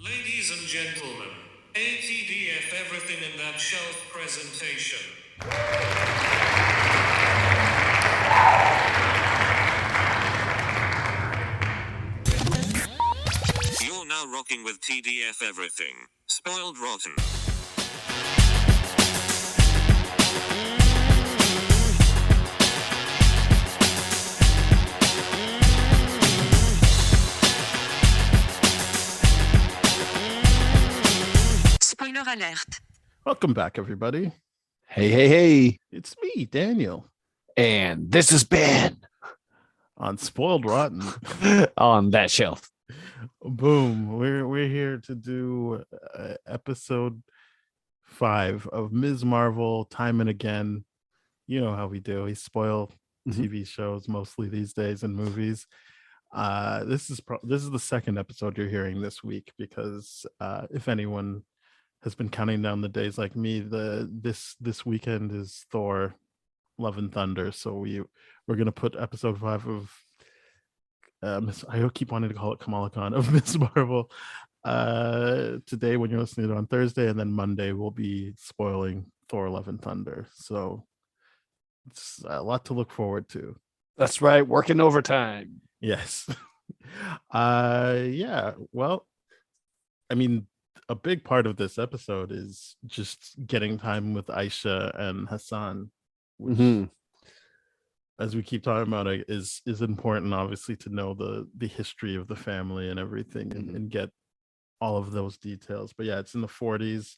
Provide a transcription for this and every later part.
Ladies and gentlemen, ATDF Everything in That Shelf presentation. You're now rocking with TDF Everything. Spoiled Rotten. Spoiler alert. Welcome back, everybody. Hey. It's me, Daniel, And this is Ben on Spoiled Rotten. on that shelf. Boom. We're here to do episode 5 of Ms. Marvel, Time and Again. You know how we do. We spoil TV shows mostly these days and movies. This is the second episode you're hearing this week because if anyone has been counting down the days like me, this weekend is Thor Love and Thunder, so we're gonna put episode 5 of I keep wanting to call it Kamala Khan of Ms. Marvel today when you're listening to it on Thursday, and then Monday we'll be spoiling Thor Love and Thunder, so it's a lot to look forward to. That's right, working overtime. Yes. Yeah, well, I mean, a big part of this episode is just getting time with Aisha and Hassan, which, as we keep talking about, is important, obviously, to know the history of the family and everything, and get all of those details. But yeah, it's in the 40s.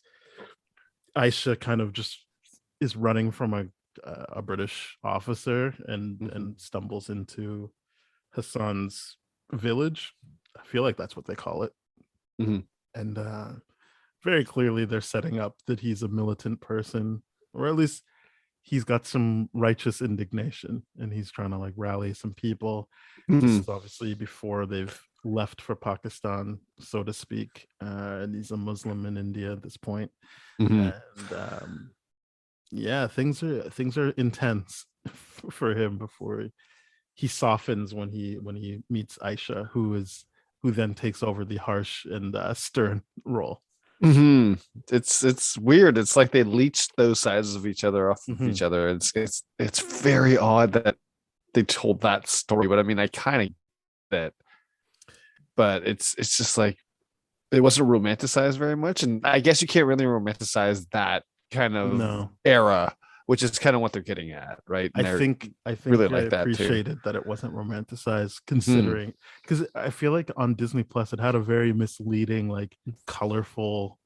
Aisha kind of just is running from a British officer and stumbles into Hassan's village. I feel like that's what they call it. And very clearly they're setting up that he's a militant person, or at least he's got some righteous indignation and he's trying to like rally some people. This is obviously before they've left for Pakistan, so to speak, and he's a Muslim in India at this point. And yeah, things are intense for him before he softens when he meets Aisha, who then takes over the harsh and stern role. It's weird. It's like they leached those sides of each other off of each other. It's very odd that they told that story, but I mean, I kind of get it, but it's just like it wasn't romanticized very much, and I guess you can't really romanticize that kind of era, which is kind of what they're getting at, right? And I think really I like that appreciated that it wasn't romanticized, considering, because I feel like on Disney Plus it had a very misleading, like, colorful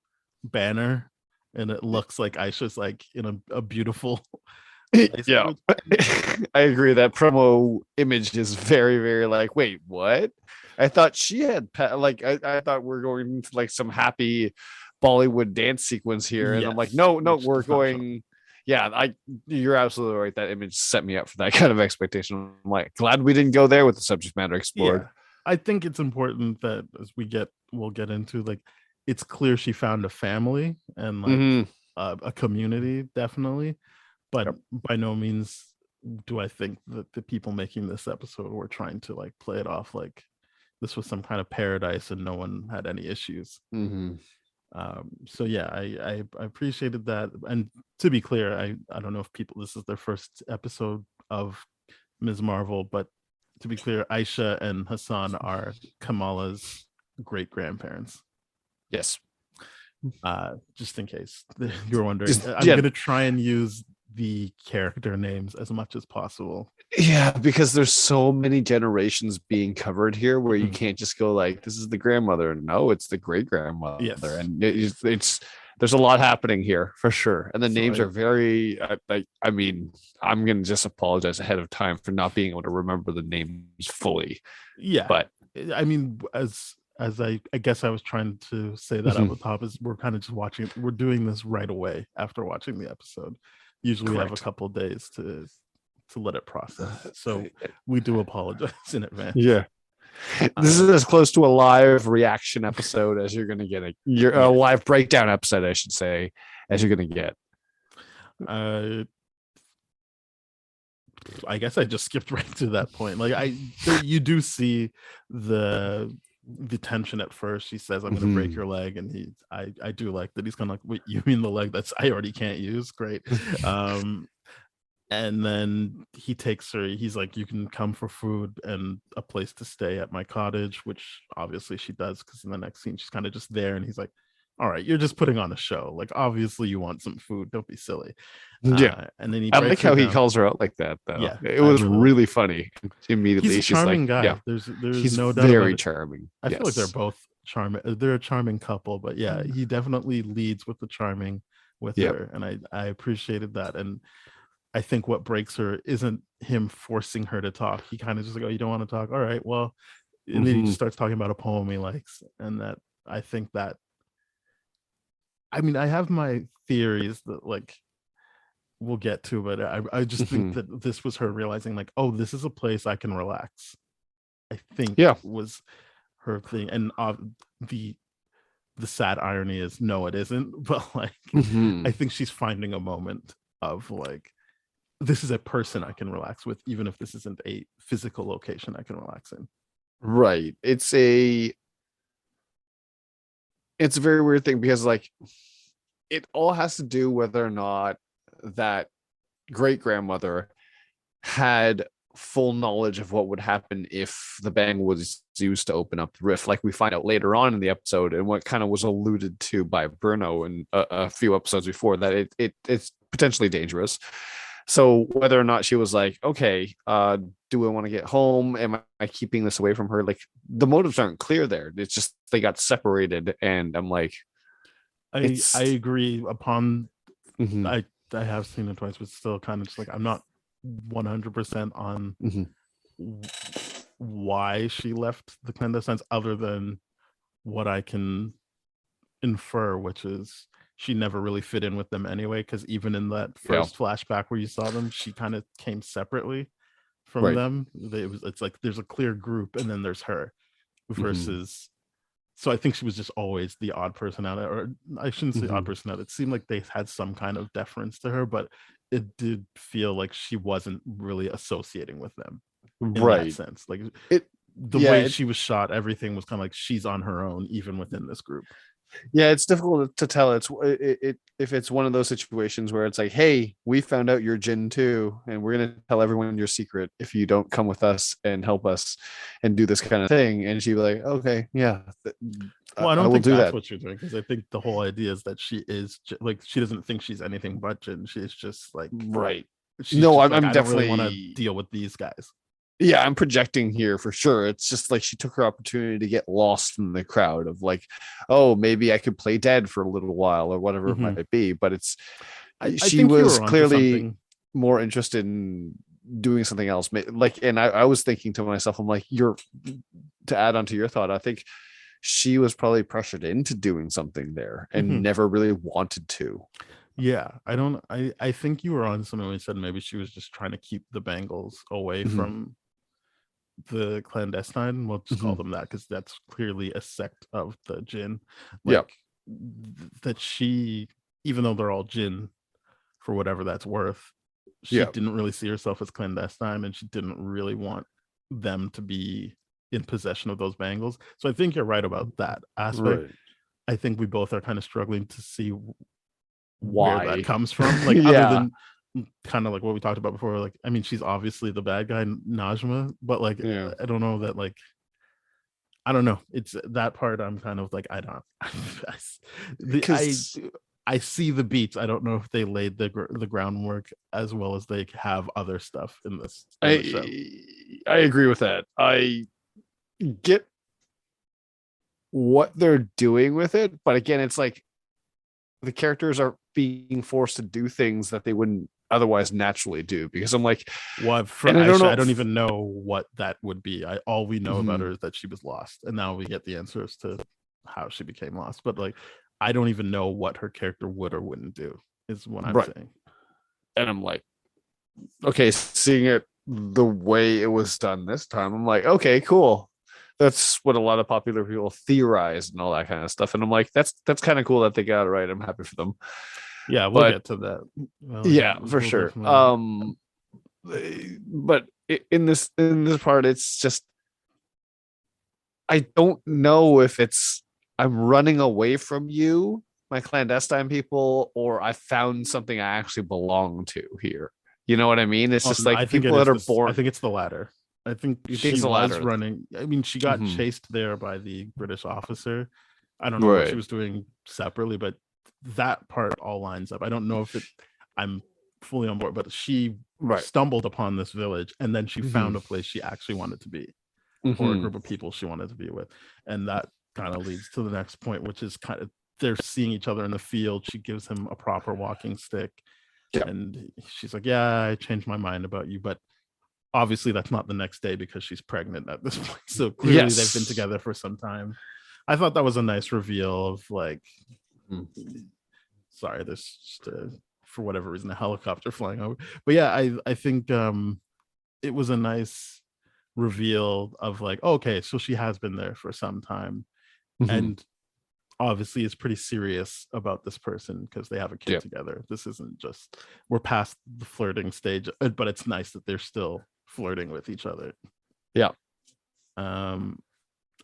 banner, and it looks like Aisha's like in a beautiful place. Yeah. I agree. That promo image is very, very like, wait, what? I thought she had like I thought we're going to like some happy Bollywood dance sequence here, and I'm like, no, we're going. Yeah, you're absolutely right. That image set me up for that kind of expectation. I'm like, glad we didn't go there with the subject matter explored. Yeah. I think it's important that as we'll get into, like, it's clear she found a family and like a community, definitely, but by no means do I think that the people making this episode were trying to like play it off like this was some kind of paradise and no one had any issues. So yeah, I appreciated that. And to be clear, I don't know if this is their first episode of Ms. Marvel, but to be clear, Aisha and Hassan are Kamala's great grandparents. Yes. Just in case you're wondering, I'm going to try and use the character names as much as possible. Yeah, because there's so many generations being covered here where you can't just go like, this is the grandmother. No, it's the great grandmother. Yes. And it's there's a lot happening here for sure. And the names are very I mean, I'm going to just apologize ahead of time for not being able to remember the names fully. Yeah. But I mean, as I guess I was trying to say that at the top, is we're kind of just we're doing this right away after watching the episode. Usually we have a couple of days to let it process, so we do apologize in advance. Yeah, this is as close to a live reaction episode as you're gonna get. A live breakdown episode, I should say, as you're gonna get. I guess I just skipped right to that point. Like you do see the the tension at first. She says, "I'm gonna break your leg," and I do like that he's kind of like, "Wait, you mean the leg that's I already can't use?" Great. And then he takes her. He's like, "You can come for food and a place to stay at my cottage," which obviously she does, because in the next scene she's kind of just there, and he's like, "All right, you're just putting on a show. Like, obviously you want some food. Don't be silly." And then I like how he calls her out like that, though. Yeah, it was really funny. Immediately, he's a she's charming like, guy. "Yeah, There's he's no doubt very about it. charming." I feel like they're both charming. They're a charming couple, but yeah, he definitely leads with the charming with her, and I appreciated that. And I think what breaks her isn't him forcing her to talk. He kind of just like, "Oh, you don't want to talk? All right, well," and then he just starts talking about a poem he likes, and that I think that. I mean, I have my theories that like we'll get to, but I just think that this was her realizing like, oh, this is a place I can relax. I think was her thing, and the sad irony is no, it isn't. But like, I think she's finding a moment of like, this is a person I can relax with, even if this isn't a physical location I can relax in. Right. It's a very weird thing, because like it all has to do whether or not that great grandmother had full knowledge of what would happen if the bang was used to open up the rift, like we find out later on in the episode, and what kind of was alluded to by Bruno in a few episodes before, that it's potentially dangerous. So whether or not she was like, okay, do I want to get home? Am I keeping this away from her? Like, the motives aren't clear there. It's just they got separated, and I'm like, I agree. Upon I have seen it twice, but still kind of just like, I'm not 100% on why she left the clandestines, other than what I can infer, which is she never really fit in with them anyway, because even in that first flashback where you saw them, she kind of came separately from them. It's like there's a clear group, and then there's her versus so I think she was just always the odd person out, or I shouldn't say odd person out. It seemed like they had some kind of deference to her, but it did feel like she wasn't really associating with them in that sense. Like the way she was shot, everything was kind of like she's on her own, even within this group. Yeah, it's difficult to tell. If it's one of those situations where it's like, hey, we found out you're Jin too, and we're gonna tell everyone your secret if you don't come with us and help us and do this kind of thing. And she'd be like, okay, yeah. Well, I don't think that's what you're doing, because I think the whole idea is that she is like, she doesn't think she's anything but Jin. She's just like, No, I'm like, definitely want to deal with these guys. Yeah, I'm projecting here for sure. It's just like she took her opportunity to get lost in the crowd of like, oh, maybe I could play dead for a little while or whatever it might be. But it's she was clearly more interested in doing something else. Like, and I was thinking to myself, I'm like, to add on to your thought, I think she was probably pressured into doing something there and never really wanted to. Yeah, I think you were on something when you said maybe she was just trying to keep the Bangles away from the clandestine. We'll just call them that, because that's clearly a sect of the Jin. Like, that she, even though they're all Jin for whatever that's worth, she didn't really see herself as clandestine, and she didn't really want them to be in possession of those Bangles. So I think you're right about that aspect. I think we both are kind of struggling to see where that comes from, like other than kind of like what we talked about before. Like, I mean, she's obviously the bad guy, Najma, but like I don't know that, like, I don't know, it's that part I'm kind of like, I don't I see the beats. I don't know if they laid the groundwork as well as they have other stuff in this show. I agree with that. I get what they're doing with it, but again, it's like the characters are being forced to do things that they wouldn't otherwise naturally do, because I'm like, well, I don't even know what that would be. All we know about her is that she was lost, and now we get the answers to how she became lost, but like, I don't even know what her character would or wouldn't do, is what I'm saying. And I'm like, okay, seeing it the way it was done this time, I'm like, okay, cool. That's what a lot of popular people theorize and all that kind of stuff. And I'm like, that's kind of cool that they got it right. I'm happy for them. Yeah, we'll get to that. For sure. But in this part, it's just I don't know if it's I'm running away from you, my clandestine people, or I found something I actually belong to here. You know what I mean? It's just I like think it people is that are this. I born. think it's the latter. I think You think she it's the was latter? running. I mean, she got Mhm. chased there by the British officer. I don't know what she Right. was doing separately, but that part all lines up. I don't know if it. I'm fully on board, but she Right. stumbled upon this village, and then she Mhm. found a place she actually wanted to be, or a Mhm. group of people she wanted to be with, and that kind of leads to the next point, which is kind of they're seeing each other in the field. She gives him a proper walking stick, Yeah. and she's like, "Yeah, I changed my mind about you," but obviously that's not the next day because she's pregnant at this point. So clearly they've been Yes. together for some time. I thought that was a nice reveal of like, Mhm. sorry, there's just for whatever reason a helicopter flying over. But yeah, I think it was a nice reveal of like, okay, so she has been there for some time, Mhm. and obviously is pretty serious about this person because they have a kid Yeah. together. This isn't just we're past the flirting stage, but it's nice that they're still flirting with each other. Yeah. Um,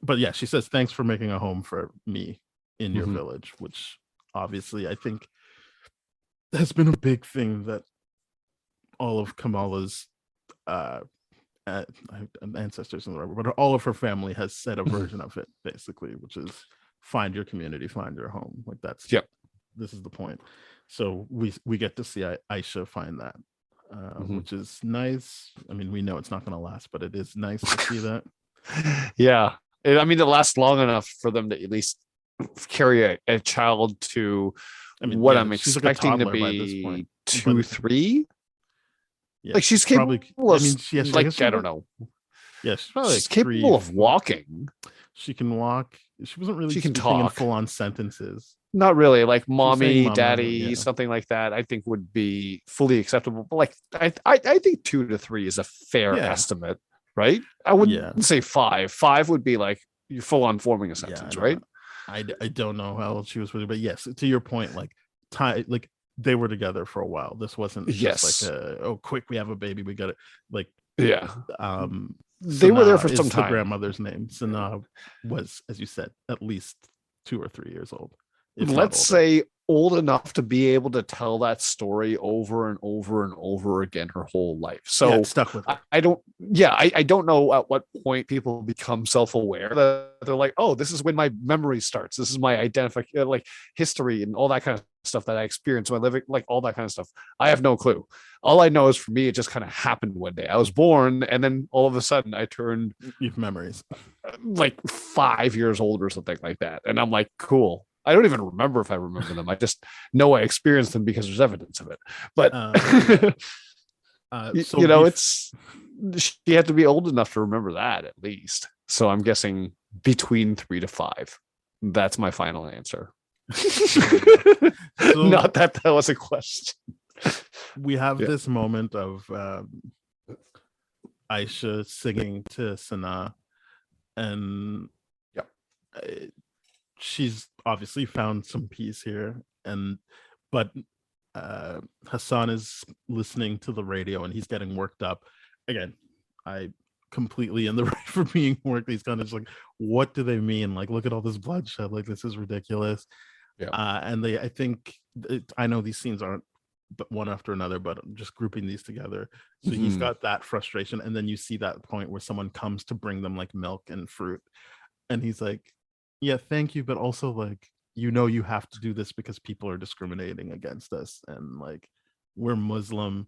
but yeah, she says thanks for making a home for me in your Mhm. village, which obviously I think has been a big thing that all of Kamala's uh ancestors in the river, but all of her family has said a Mhm. version of it basically, which is find your community, find your home. Like that's Yeah. this is the point. So we get to see Aisha find that, Mhm. which is nice. I mean, we know it's not going to last, but it is nice to see that. Yeah. I mean, it lasts long enough for them to at least carry a child to I mean, what yeah, I'm she's like a expecting to toddler by this point, be but 2, 3. yeah, Like she's she's probably. capable I of, mean, I guess like, she's I don't about, know. yeah, she's probably She's like three, capable of 4. walking. She can walk. She wasn't really She can speaking in talk. full on sentences. Not really. Like She was saying mommy, "mama," daddy, yeah, something like that. I think would be fully acceptable. But like, I think 2 to 3 is a fair yeah, estimate, right? I yeah, wouldn't say 5. 5 would be like you full on forming a yeah. I sentence, know. right? I don't know how old she was with her, but yes, to your point, like time, like they were together for a while. This wasn't just like Yes. quick, we have a baby, we got it. Like Yeah. um They were there Sana for some is the time. grandmother's name. Sana was, as you said, at least 2 or 3 years old, if not Let's older. say old enough to be able to tell that story over and over and over again her whole life. Yeah, So it stuck with her. I don't, yeah, I don't know at what point people become self-aware that they're like, oh, this is when my memory starts. This is my identification, like history and all that kind of stuff that I experienced when living, like all that kind of stuff. I have no clue. All I know is for me, it just kind of happened one day. I was born, and then all of a sudden I turned You've memories. like 5 years old or something like that. And I'm like, cool. I don't even remember if I remember them. I just know I experienced them because there's evidence of it. But So you know, it's she had to be old enough to remember that at least. So I'm guessing between 3 to 5. That's my final answer. So Not that that was a question. we have Yeah. this moment of Aisha singing to Sana, and Yeah. she's obviously found some peace here, and but Hassan is listening to the radio and he's getting worked up again. I completely in the right for being worked. He's kind of just like, what do they mean? Like, look at all this bloodshed. Like, this is ridiculous. Yeah. And I think I know these scenes aren't but one after another, but I'm just grouping these together. So he's Mhm. got that frustration, and then you see that point where someone comes to bring them like milk and fruit, and he's like, yeah, thank you, but also like, you have to do this because people are discriminating against us, and like, we're Muslim.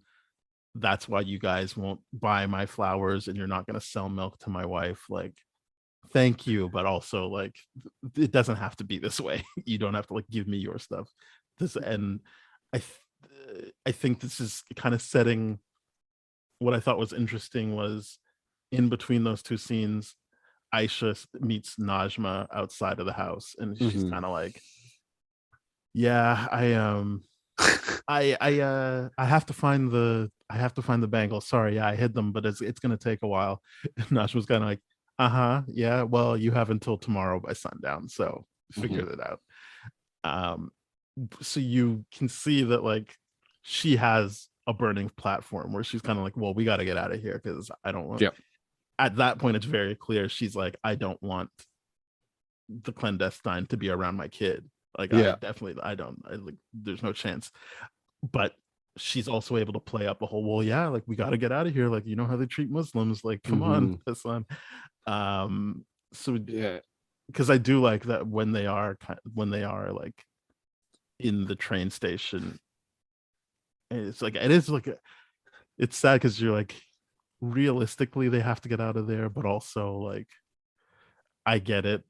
That's why you guys won't buy my flowers, and you're not going to sell milk to my wife. Like, thank you, but also like, it doesn't have to be this way. You don't have to like give me your stuff. This, and I think this is kind of setting what I thought was interesting was in between those two scenes, Aisha meets Najma outside of the house, and she's Mhm. kind of like, yeah, I have to find the bangle. Sorry, yeah, I hid them, but it's gonna take a while. And Najma's kind of like, yeah, well, you have until tomorrow by sundown, so figure Mhm. it out. Um, so you can see that like she has a burning platform where she's kind of like, well, we got to get out of here because I don't want. Yeah. at that point it's very clear she's like, I don't want the clandestine to be around my kid. Like, Yeah. I don't, like, there's no chance. But she's also able to play up a whole, well, yeah, like, we got to get out of here. Like, you know how they treat Muslims. Like, come on, Hassan. So Yeah. because I do like that when they are like in the train station, it's like, it is like it's sad because you're like, realistically they have to get out of there, but also like, I get it.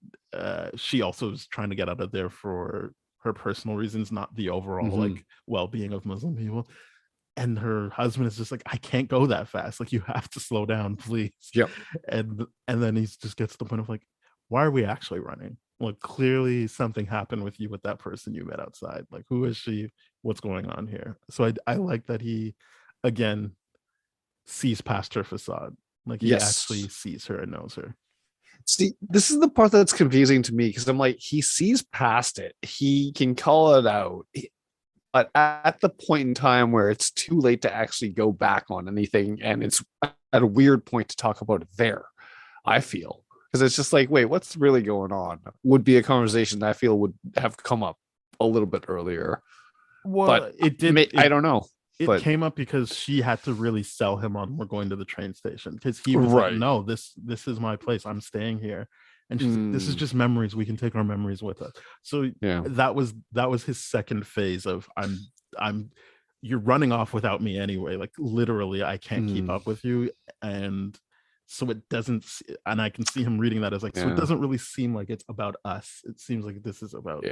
She also is trying to get out of there for her personal reasons, not the overall like well-being of Muslim people. And her husband is just like, I can't go that fast. Like, you have to slow down, please. Yep. And then he just gets to the point of like, why are we actually running? Like, clearly something happened with you with that person you met outside. Like, who is she? What's going on here? So I like that he, again, sees past her facade. Like, he actually sees her and knows her. See, this is the part that's confusing to me, because I'm like, he sees past it. He can call it out. But at the point in time where it's too late to actually go back on anything, and it's at a weird point to talk about it there, I feel. Because it's just like, wait, what's really going on? Would be a conversation that I feel would have come up a little bit earlier. Well, but it did. I don't know. It came up because she had to really sell him on, we're going to the train station, because he was like, no, this is my place, I'm staying here. And she's like, this is just memories, we can take our memories with us. So yeah, that was his second phase of, I'm you're running off without me anyway, like, literally I can't keep up with you. And so it doesn't, and I can see him reading that as like, so it doesn't really seem like it's about us, it seems like this is about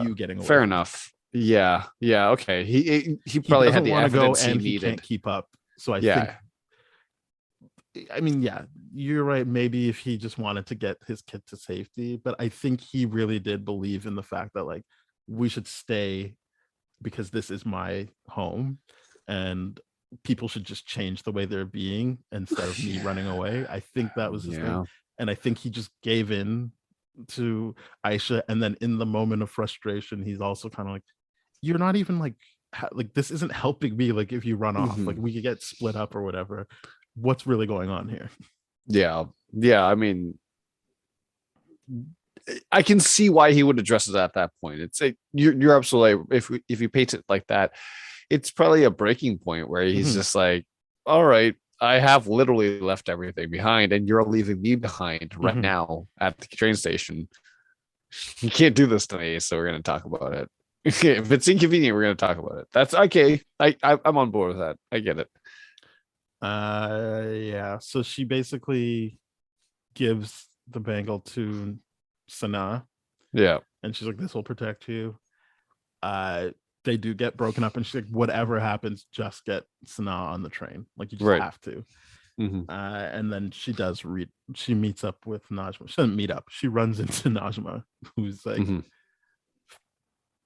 you getting away. Fair enough. Yeah, okay. He probably had the evidence he needed. He can't keep up. So I think, I mean, yeah, you're right. Maybe if he just wanted to get his kid to safety, but I think he really did believe in the fact that, like, we should stay because this is my home, and people should just change the way they're being instead of me running away. I think that was his thing. And I think he just gave in to Aisha, and then in the moment of frustration, he's also kind of like, you're not even like this isn't helping me, like, if you run off, like, we could get split up or whatever. What's really going on here? Yeah, I mean, I can see why he would address it at that point. It's like, you're absolutely right. If you paint it like that, it's probably a breaking point where he's just like, all right, I have literally left everything behind, and you're leaving me behind right now at the train station. You can't do this to me, so we're going to talk about it. If it's inconvenient, we're going to talk about it. That's okay. I'm on board with that. I get it. Yeah. So she basically gives the bangle to Sana. Yeah. And she's like, this will protect you. They do get broken up, and she's like, whatever happens, just get Sana on the train. Like, you just have to. And then she does she meets up with Najma. She doesn't meet up. She runs into Najma, who's like,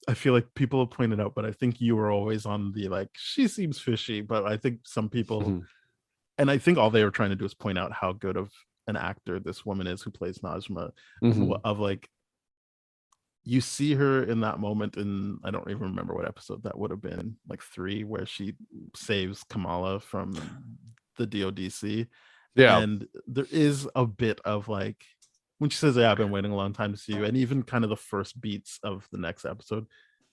I feel like people have pointed out, but I think you were always on the, like, she seems fishy, but I think some people, and I think all they were trying to do is point out how good of an actor this woman is who plays Najma, of like, you see her in that moment in, I don't even remember what episode that would have been, like 3, where she saves Kamala from the DODC. Yeah. And there is a bit of like, when she says, I've been waiting a long time to see you, and even kind of the first beats of the next episode,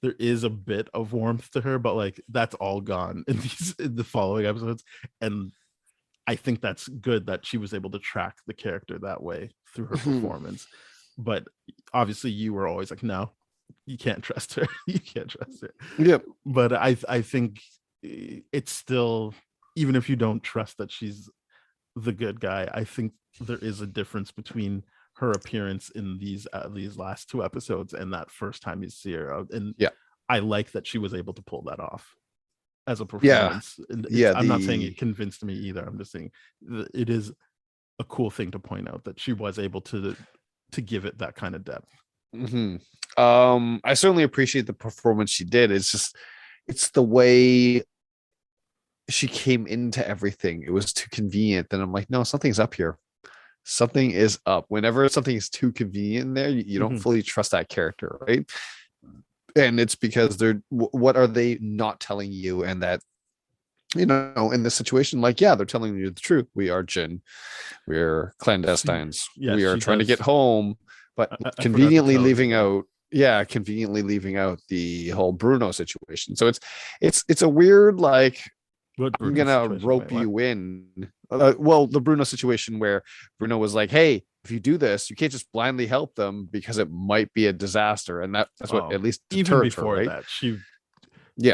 there is a bit of warmth to her, but like, that's all gone in the following episodes. And I think that's good that she was able to track the character that way through her performance. But obviously you were always like, no, you can't trust her. You can't trust her. Yep. But I think it's still, even if you don't trust that she's the good guy, I think there is a difference between her appearance in these last 2 episodes and that first time you see her. And I like that she was able to pull that off as a performance. I'm not saying it convinced me either. I'm just saying it is a cool thing to point out that she was able to give it that kind of depth. I certainly appreciate the performance she did. It's the way she came into everything. It was too convenient. Then I'm like, no, something's up here. Something is up. Whenever something is too convenient there, you don't fully trust that character, right? And it's because what are they not telling you? And that you know, in this situation, like, yeah, they're telling you the truth. We are Jin. We're clandestines. Yeah, We are she trying to does. get home, but I forgot to conveniently tell leaving her. out. Yeah, conveniently leaving out the whole Bruno situation. So it's a weird, like, What I'm Bruno gonna situation? Wait, rope what? you in. Well, the Bruno situation where Bruno was like, "Hey, if you do this, you can't just blindly help them because it might be a disaster," and that's what Oh, at least even deterred her, before right? that, she Yeah.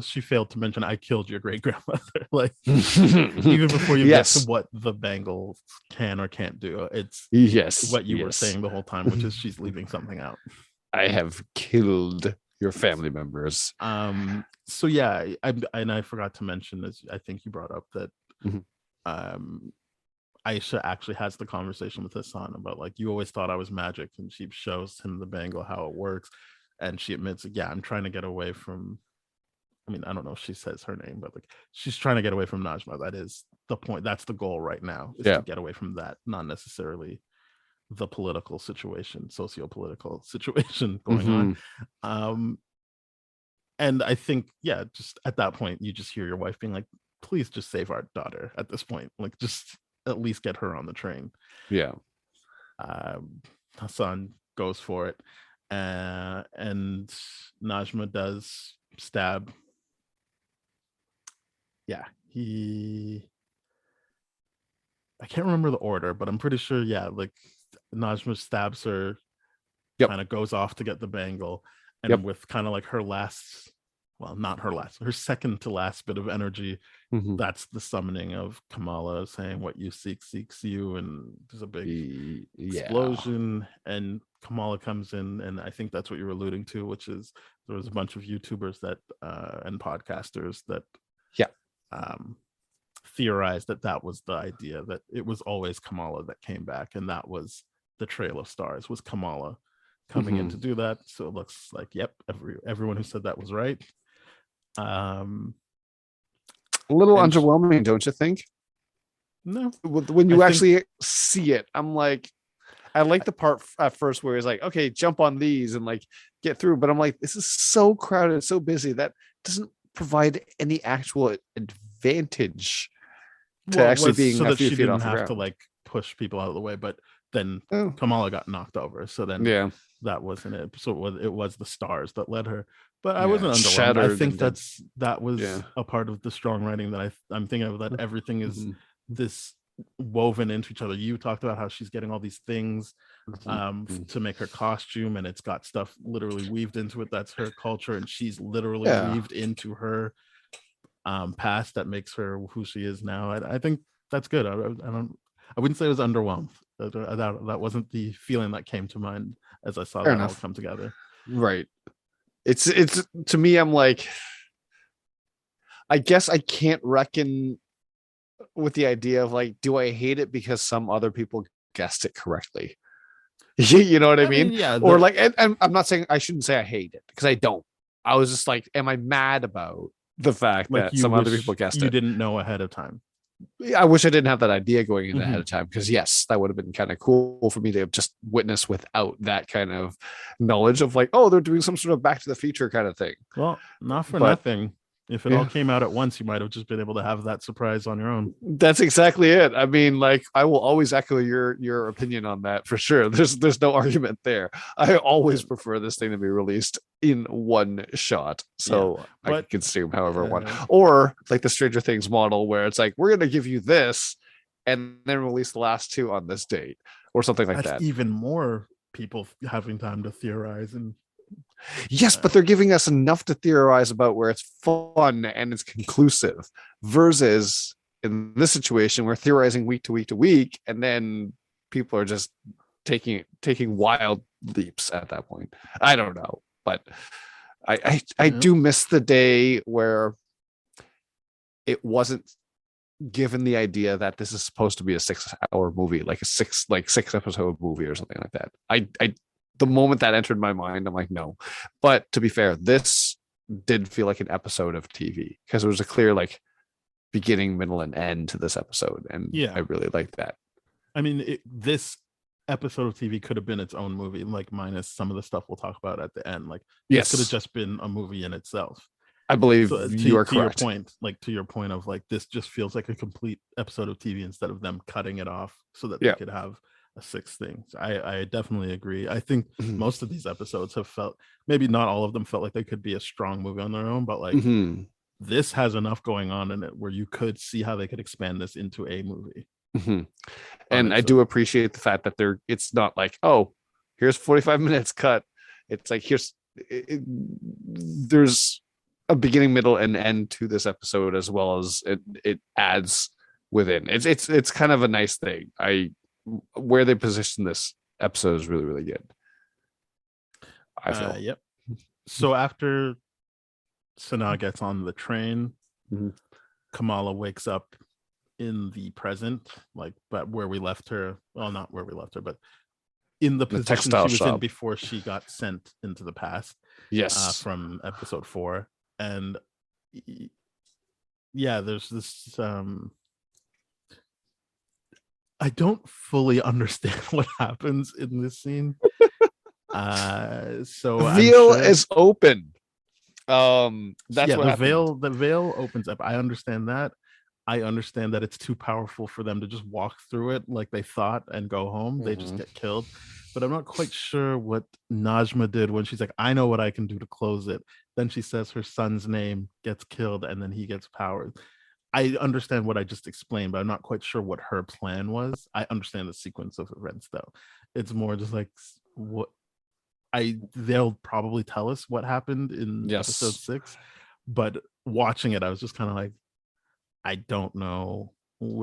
she failed to mention I killed your great grandmother. Like even before you get to Yes. what the Bengals can or can't do, it's Yes. what you were Yes. saying the whole time, which is she's leaving something out. I have killed your family members. So yeah, I forgot to mention, as I think you brought up, that Mhm. um Aisha actually has the conversation with Hassan about, like, you always thought I was magic, and she shows him the bangle, how it works, and she admits, yeah, I'm trying to get away from, I mean, I don't know if she says her name, but like she's trying to get away from Najma. That is the point. That's the goal right now, is to Yeah. get away from that, not necessarily the political situation, socio-political situation going on. Mhm. Um, and I think, yeah, just at that point, you just hear your wife being like, please just save our daughter at this point. Like, just at least get her on the train. Yeah. Hassan goes for it. And Najma does stab. Yeah, I can't remember the order, but I'm pretty sure, yeah, like Najma stabs her, Yep. kind of goes off to get the bangle, and Yep. with kind of like her last, well, not her last, her second to last bit of energy, Mhm. that's the summoning of Kamala, saying what you seek seeks you, and there's a big Yeah. explosion, and Kamala comes in, and I think that's what you're alluding to, which is there was a bunch of YouTubers that and podcasters that Yeah. theorized that that was the idea, that it was always Kamala that came back, and that was the Trail of Stars, was Kamala coming in to do that. So it looks like, yep, everyone who said that was right. A little underwhelming, don't you think? No, when you actually see it, I'm like, I like the part at first where he's like, okay, jump on these and like get through, but I'm like, this is so crowded, so busy, that doesn't provide any actual advantage to actually being so a that few she feet didn't off the have to ground. like push people out of the way, but then Kamala got knocked over, so then Yeah, that wasn't it. So it was the stars that led her, but I yeah, wasn't underwhelmed. I shattered think and that was yeah. a part of the strong writing that I'm thinking of, that everything is this woven into each other. You talked about how she's getting all these things to make her costume, and it's got stuff literally weaved into it. That's her culture, and she's literally Yeah. weaved into her past that makes her who she is now. I think that's good. I wouldn't say it was underwhelmed. That wasn't the feeling that came to mind as I saw Fair that enough. all come together. Right. It's to me, I'm like, I guess I can't reckon with the idea of like, do I hate it because some other people guessed it correctly? You know what I mean? Yeah. Or like, and I'm not saying, I shouldn't say I hate it, because I don't. I was just like, am I mad about the fact like that some other people guessed you it? didn't know ahead of time. I wish I didn't have that idea going in ahead of time, because yes, that would have been kind of cool for me to just witness without that kind of knowledge of like, oh, they're doing some sort of Back to the Future kind of thing. Well, not for nothing. If it Yeah. all came out at once, you might have just been able to have that surprise on your own. That's exactly it. I mean, like, I will always echo your opinion on that for sure. There's no argument there. I always prefer this thing to be released in one shot, so I can consume however I want. Or like the Stranger Things model, where it's like, we're gonna give you this and then release the last two on this date, or something like that. Even more people having time to theorize. And yes, but they're giving us enough to theorize about where it's fun and it's conclusive, versus in this situation we're theorizing week to week to week, and then people are just taking wild leaps at that point. I don't know, but I do miss the day where it wasn't given the idea that this is supposed to be a 6-hour movie, like a 6 episode movie or something like that. I the moment that entered my mind, I'm like, no. But to be fair, this did feel like an episode of TV, because there was a clear like beginning, middle, and end to this episode, and I really liked that. I mean, this episode of TV could have been its own movie, like minus some of the stuff we'll talk about at the end. Like, this could have just been a movie in itself. I believe So you are to your correct. point, like to your point of like this just feels like a complete episode of TV instead of them cutting it off so that they Yeah. could have a sixth thing. So I definitely agree. I think Mhm. most of these episodes have felt, maybe not all of them felt like they could be a strong movie on their own, but like Mhm. this has enough going on in it where you could see how they could expand this into a movie. Mhm. on And I its do own. appreciate the fact that it's not like, oh, here's 45 minutes cut. It's like there's a beginning, middle, and end to this episode, as well as it adds within. It's kind of a nice thing. Where they position this episode is really, really good, I feel. Yep. So after Sanaa gets on the train, Mhm. Kamala wakes up in the present, like but where we left her. Well, not where we left her, but in the position textile she was in shop. before she got sent into the past Yes. from episode 4. And yeah, there's this I don't fully understand what happens in this scene. So The I'm veil sure- is open. That's yeah, what happened. the veil opens up. I understand that. I understand that it's too powerful for them to just walk through it like they thought and go home. They just Mhm. get killed. But I'm not quite sure what Najma did when she's like, I know what I can do to close it. Then she says her son's name, gets killed, and then he gets powers. I understand what I just explained, but I'm not quite sure what her plan was. I understand the sequence of events though. It's more just like what they'll probably tell us what happened in Yes. episode 6, but watching it, I was just kind of like, I don't know.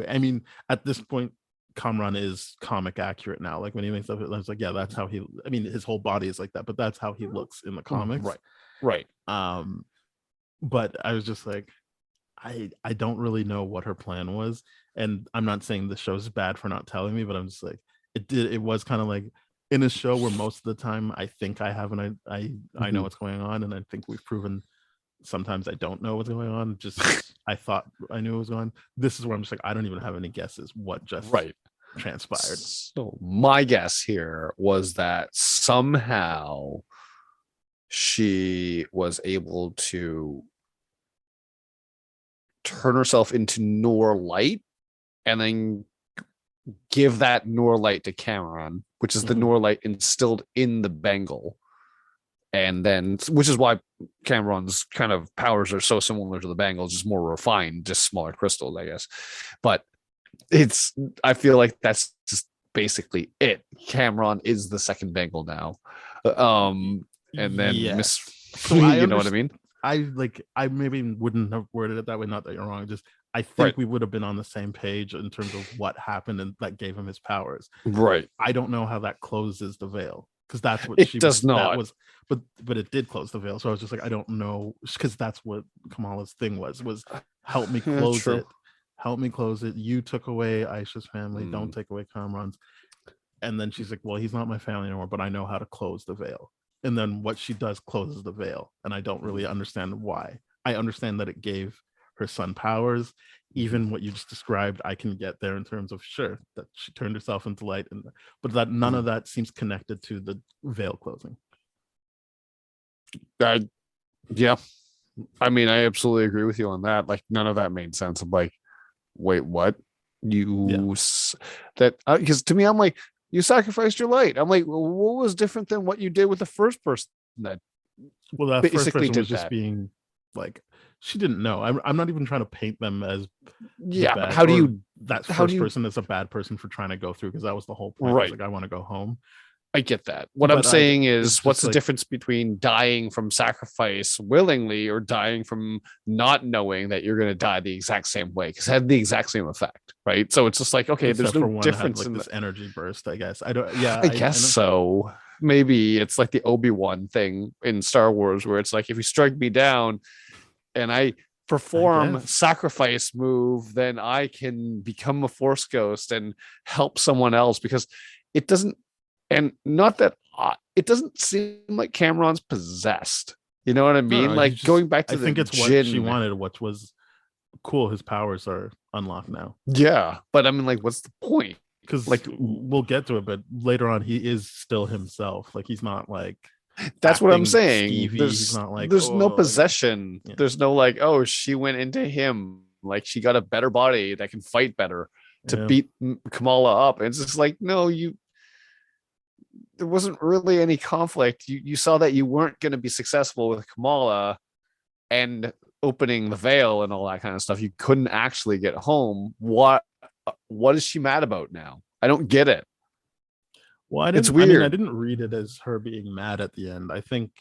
I mean, at this point, Kamran is comic accurate now. Like when he makes up, I was like, yeah, that's how he. I mean, his whole body is like that, but that's how he looks in the comics. Right. But I was just like, I don't really know what her plan was, and I'm not saying the show's bad for not telling me, but I'm just like, it was kind of like in a show where most of the time I think I have and I know Mhm. what's going on, and I think we've proven sometimes I don't know what's going on. Just I thought I knew what was going on. This is where I'm just like, I don't even have any guesses what just transpired. So my guess here was that somehow she was able to turn herself into Noor light and then give that Noor light to Cameron, which is the Mhm. Noor light instilled in the Bengal. And then, which is why Cameron's kind of powers are so similar to the Bengals, just more refined, just smaller crystals, I guess. But I feel like that's just basically it. Cameron is the second Bengal now. And then Yeah. So you know what I mean? I maybe wouldn't have worded it that way. Not that you're wrong. Just I think Right. we would have been on the same page in terms of what happened and that gave him his powers. Right. I don't know how that closes the veil because that's what It she does was, that not. was, but it did close the veil. So I was just like, I don't know, because that's what Kamala's thing was help me Yeah, close true. it. Help me close it. You took away Aisha's family. Mm. Don't take away Kamran's. And then she's like, well, he's not my family anymore, but I know how to close the veil. And then what she does closes the veil. And I don't really understand why. I understand that it gave her son powers. Even what you just described, I can get there in terms of sure that she turned herself into light, but that none of that seems connected to the veil closing. Yeah. I mean, I absolutely agree with you on that. Like, none of that made sense. I'm like, wait, what? Because to me, I'm like, you sacrificed your light. I'm like, well, what was different than what you did with the first person that Well, that first basically person did was just that? being like, she didn't know. I'm not even trying to paint them as Yeah, but bad, how do or you that how do first you- person is a bad person for trying to go through, because that was the whole point. Right. Like, I want to go home. I get that. What I'm But saying it's is, just what's the like- difference between dying from sacrifice willingly or dying from not knowing that you're going to die the exact same way? Because it had the exact same effect, right? So it's just like, okay, Except there's for no one had, difference like in this energy burst, I guess. I don't. Yeah, I guess so. Maybe it's like the Obi-Wan thing in Star Wars, where it's like, if you strike me down and I perform guess. sacrifice move, then I can become a Force ghost and help someone else, because it doesn't. And not that it doesn't seem like Cameron's possessed. You know what I mean? No, like, he's just- going back to I think the it's what Jinn. she wanted, which was cool. His powers are unlocked now. Yeah, but I mean, like, what's the point? Because Like- we'll get to it, but later on he is still himself. Like, he's not like That's what I'm acting saying. skeevy. He's not like, There's oh, no like, possession. yeah, There's no like, oh, she went into him. Like she got a better body that can fight better to yeah. beat Kamala up. It's just like, no, there wasn't really any conflict. You saw that you weren't going to be successful with Kamala and opening the veil and all that kind of stuff. You couldn't actually get home. What is she mad about now? I don't get it. Well, It's I mean, I weird. didn't read it as her being mad at the end. I think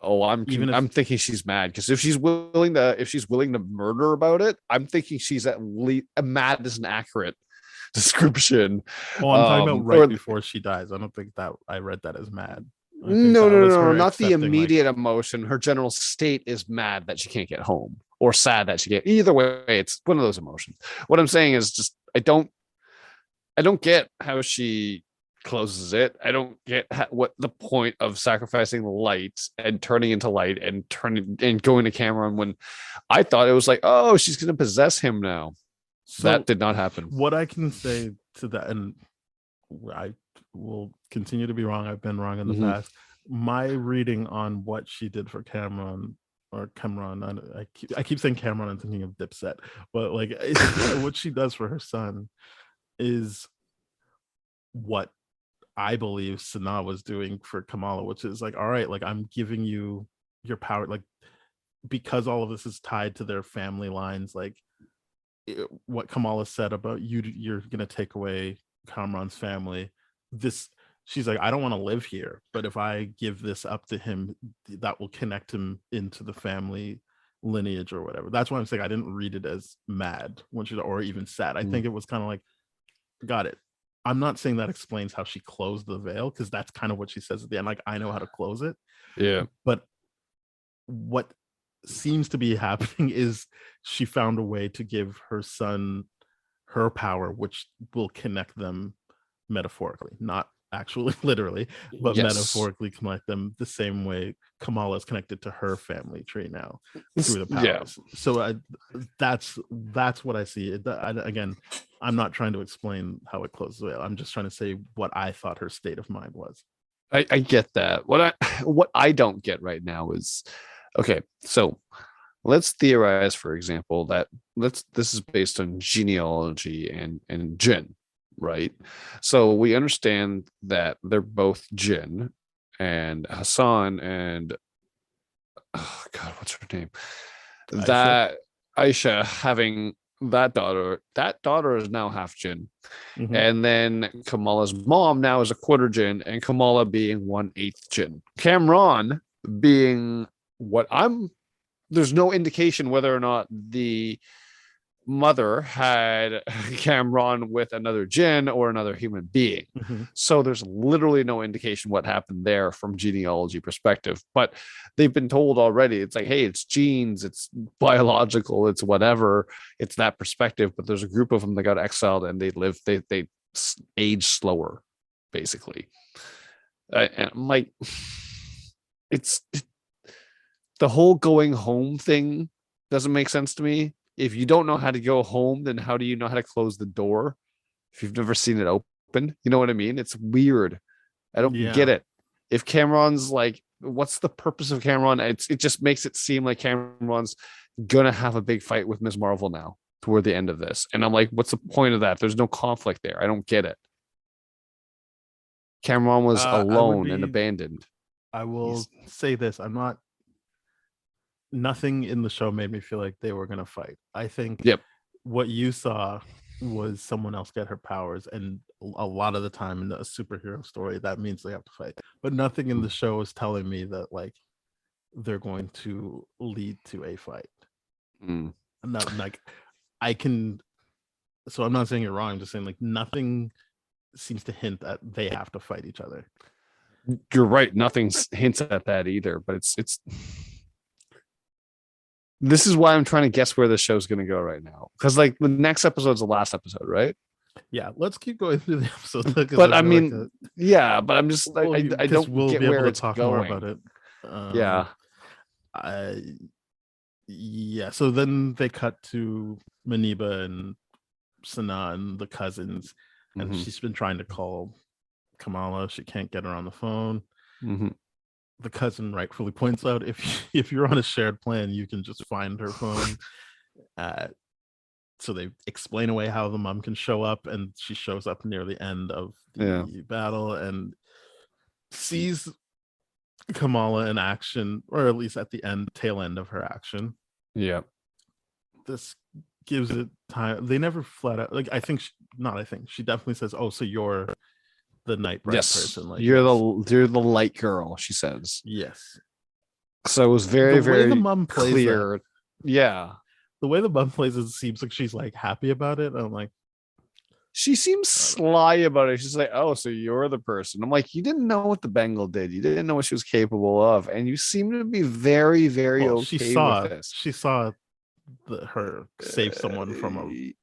Oh, even if I'm thinking she's mad because if she's willing to murder about it, I'm thinking she's at least mad is an accurate description. oh, I'm talking about right Or before she dies. I don't think that I read that as mad. I think no, that no, no, was no, her not the accepting like, immediate emotion. Her general state is mad that she can't get home or sad that she can't. Either way, it's one of those emotions. What I'm saying is just I don't get how she closes it. I don't get what the point of sacrificing the light and turning into light and turning and going to Cameron when I thought it was like, oh, she's going to possess him now. so That did not happen. what I can say to that, and I will continue to be wrong. I've been wrong in the past. My reading on what she did for Cameron or Cameron, I keep saying Cameron and thinking of Dipset, but like what she does for her son is what I believe Sanaa was doing for Kamala, which is like, all right, like I'm giving you your power, like because all of this is tied to their family lines, like what Kamala said about you're gonna take away Kamran's family. This she's like, I don't want to live here, but if I give this up to him, that will connect him into the family lineage or whatever. That's why I'm saying I didn't read it as mad when she or even sad. I think it was kind of like, got it. I'm not saying that explains how she closed the veil because that's kind of what she says at the end. Like, I know how to close it. Yeah. But what seems to be happening is she found a way to give her son her power, which will connect them metaphorically, not actually literally, but Yes. metaphorically connect them the same way Kamala is connected to her family tree now through the powers. Yeah. So that's what I see. Again, I'm not trying to explain how it closes the veil. I'm just trying to say what I thought her state of mind was. I get that. What I don't get right now is okay, so let's theorize, for example, that this is based on genealogy and jinn, right? So we understand that they're both jinn, and Hassan and oh god, what's her name? Aisha. That Aisha having that daughter is now half jinn. Mhm. And then Kamala's mom now is a quarter jinn, and Kamala being 1/8 jinn. Cameron being there's no indication whether or not the mother had Cameron with another jinn or another human being. Mhm. So there's literally no indication what happened there from genealogy perspective. But they've been told already, it's like, hey, it's genes, it's biological, it's whatever, it's that perspective. But there's a group of them that got exiled and they age slower, basically. And I'm like, the whole going home thing doesn't make sense to me. If you don't know how to go home, then how do you know how to close the door if you've never seen it open? You know what I mean? It's weird. I don't get it. If Cameron's like, what's the purpose of Cameron? It just makes it seem like Cameron's gonna have a big fight with Ms. Marvel now toward the end of this. And I'm like, what's the point of that? There's no conflict there. I don't get it. Cameron was alone and abandoned. I will say this. Nothing in the show made me feel like they were going to fight. I think what you saw was someone else get her powers, and a lot of the time in a superhero story that means they have to fight, but nothing in the show is telling me that like they're going to lead to a fight. Not like so I'm not saying you're wrong, I'm just saying like nothing seems to hint that they have to fight each other. You're right, nothing hints at that either, but it's this is why I'm trying to guess where the show's going to go right now. Because like the next episode's the last episode, right? Yeah, let's keep going through the episode. But I mean, yeah, but I'm just like, I don't we'll get be where able to it's talk going. more about it. Yeah. So then they cut to Maniba and Sanaa and the cousins, and she's been trying to call Kamala. She can't get her on the phone. the cousin rightfully points out, if you're on a shared plan, you can just find her phone. So they explain away how the mom can show up, and she shows up near the end of the battle and sees Kamala in action, or at least at the tail end of her action. Yeah. This gives it time. They never flat out, like, she definitely says, "Oh, so you're the Nightbright person." Like, you're the light girl, she says. Yes. So it was very, very the mom clear. Yeah. The way the mom plays it seems like she's like happy about it. I'm like, she seems sly about it. She's like, "Oh, so you're the person." I'm like, you didn't know what the Bengal did. You didn't know what she was capable of, and you seem to be very, very okay with this. She saw her save someone from a.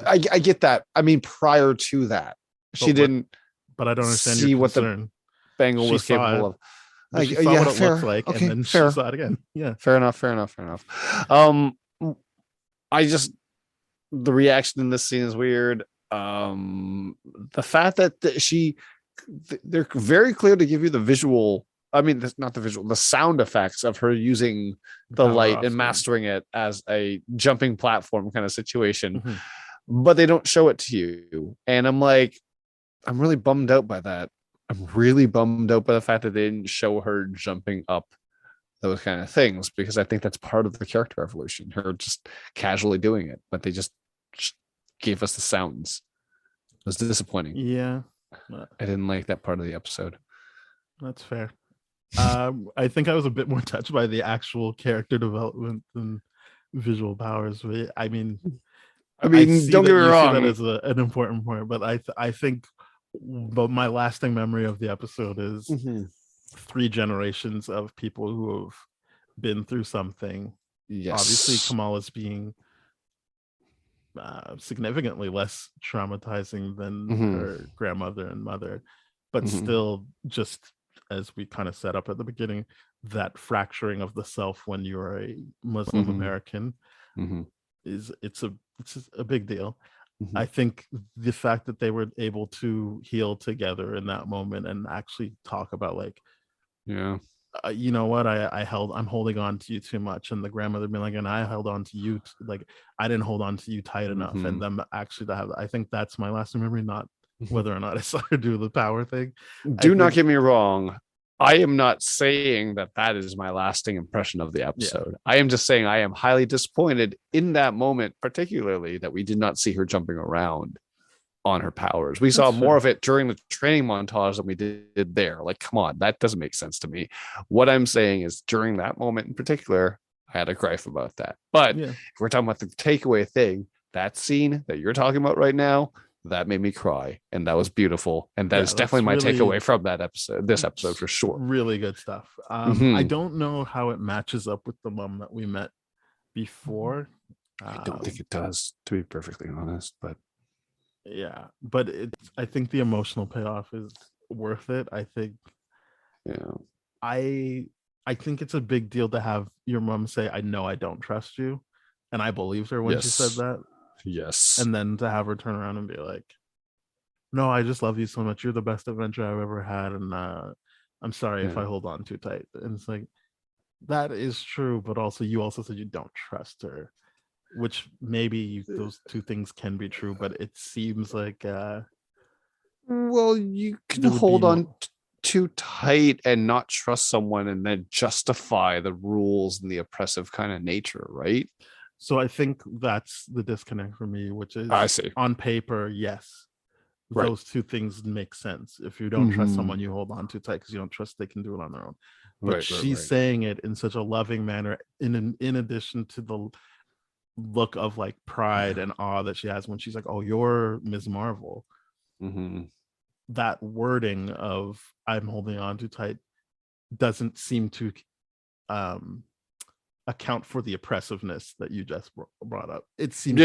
I get that. I mean, prior to that, she didn't. But I don't understand see your what concern. the Bengal was capable of. She saw what it looks like, and then she saw it again. Yeah, fair enough. The reaction in this scene is weird. The fact that they're very clear to give you the visual. I mean, not the visual, the sound effects of her using the light and mastering it as a jumping platform kind of situation, but they don't show it to you. And I'm like, I'm really bummed out by that. I'm really bummed out by the fact that they didn't show her jumping up those kind of things, because I think that's part of the character evolution, her just casually doing it, but they just gave us the sounds. It was disappointing. Yeah. I didn't like that part of the episode. That's fair. I think I was a bit more touched by the actual character development than visual powers. I mean, don't get me wrong. That is an important point, but I think, but my lasting memory of the episode is 3 generations of people who have been through something. Yes. Obviously, Kamala's being significantly less traumatizing than her grandmother and mother, but still, just as we kind of set up at the beginning, that fracturing of the self when you're a Muslim American it's a big deal. I think the fact that they were able to heal together in that moment and actually talk about, like, you know what, I'm holding on to you too much, and the grandmother being like, and I held on to you, like, I didn't hold on to you tight enough, and them actually to have, I think that's my lasting memory, not whether or not I saw her do the power thing. Do not get me wrong, I am not saying that is my lasting impression of the episode. I am just saying I am highly disappointed in that moment, particularly that we did not see her jumping around on her powers. We saw more of it during the training montage than we did there. Like, come on, that doesn't make sense to me. What I'm saying is, during that moment in particular, I had a gripe about that. But if we're talking about the takeaway thing, that scene that you're talking about right now, that made me cry, and that was beautiful, and that is definitely my takeaway from that episode, this episode, for sure. Really good stuff. I don't know how it matches up with the mom that we met before. I don't think it does, to be perfectly honest, but but I think the emotional payoff is worth it. I think I think it's a big deal to have your mom say, "I know I don't trust you," and I believed her when she said that. Yes. And then to have her turn around and be like, "No, I just love you so much. You're the best adventure I've ever had. And I'm sorry if I hold on too tight." And it's like, that is true. But also, you also said you don't trust her, which maybe those two things can be true. But it seems like, well, you can hold on too tight and not trust someone and then justify the rules and the oppressive kind of nature, right? So I think that's the disconnect for me, which is, I see, on paper, yes, those two things make sense. If you don't trust someone, you hold on too tight because you don't trust they can do it on their own. But she's saying it in such a loving manner, in addition to the look of like pride and awe that she has when she's like, "Oh, you're Ms. Marvel." That wording of "I'm holding on too tight" doesn't seem to account for the oppressiveness that you just brought up. It seems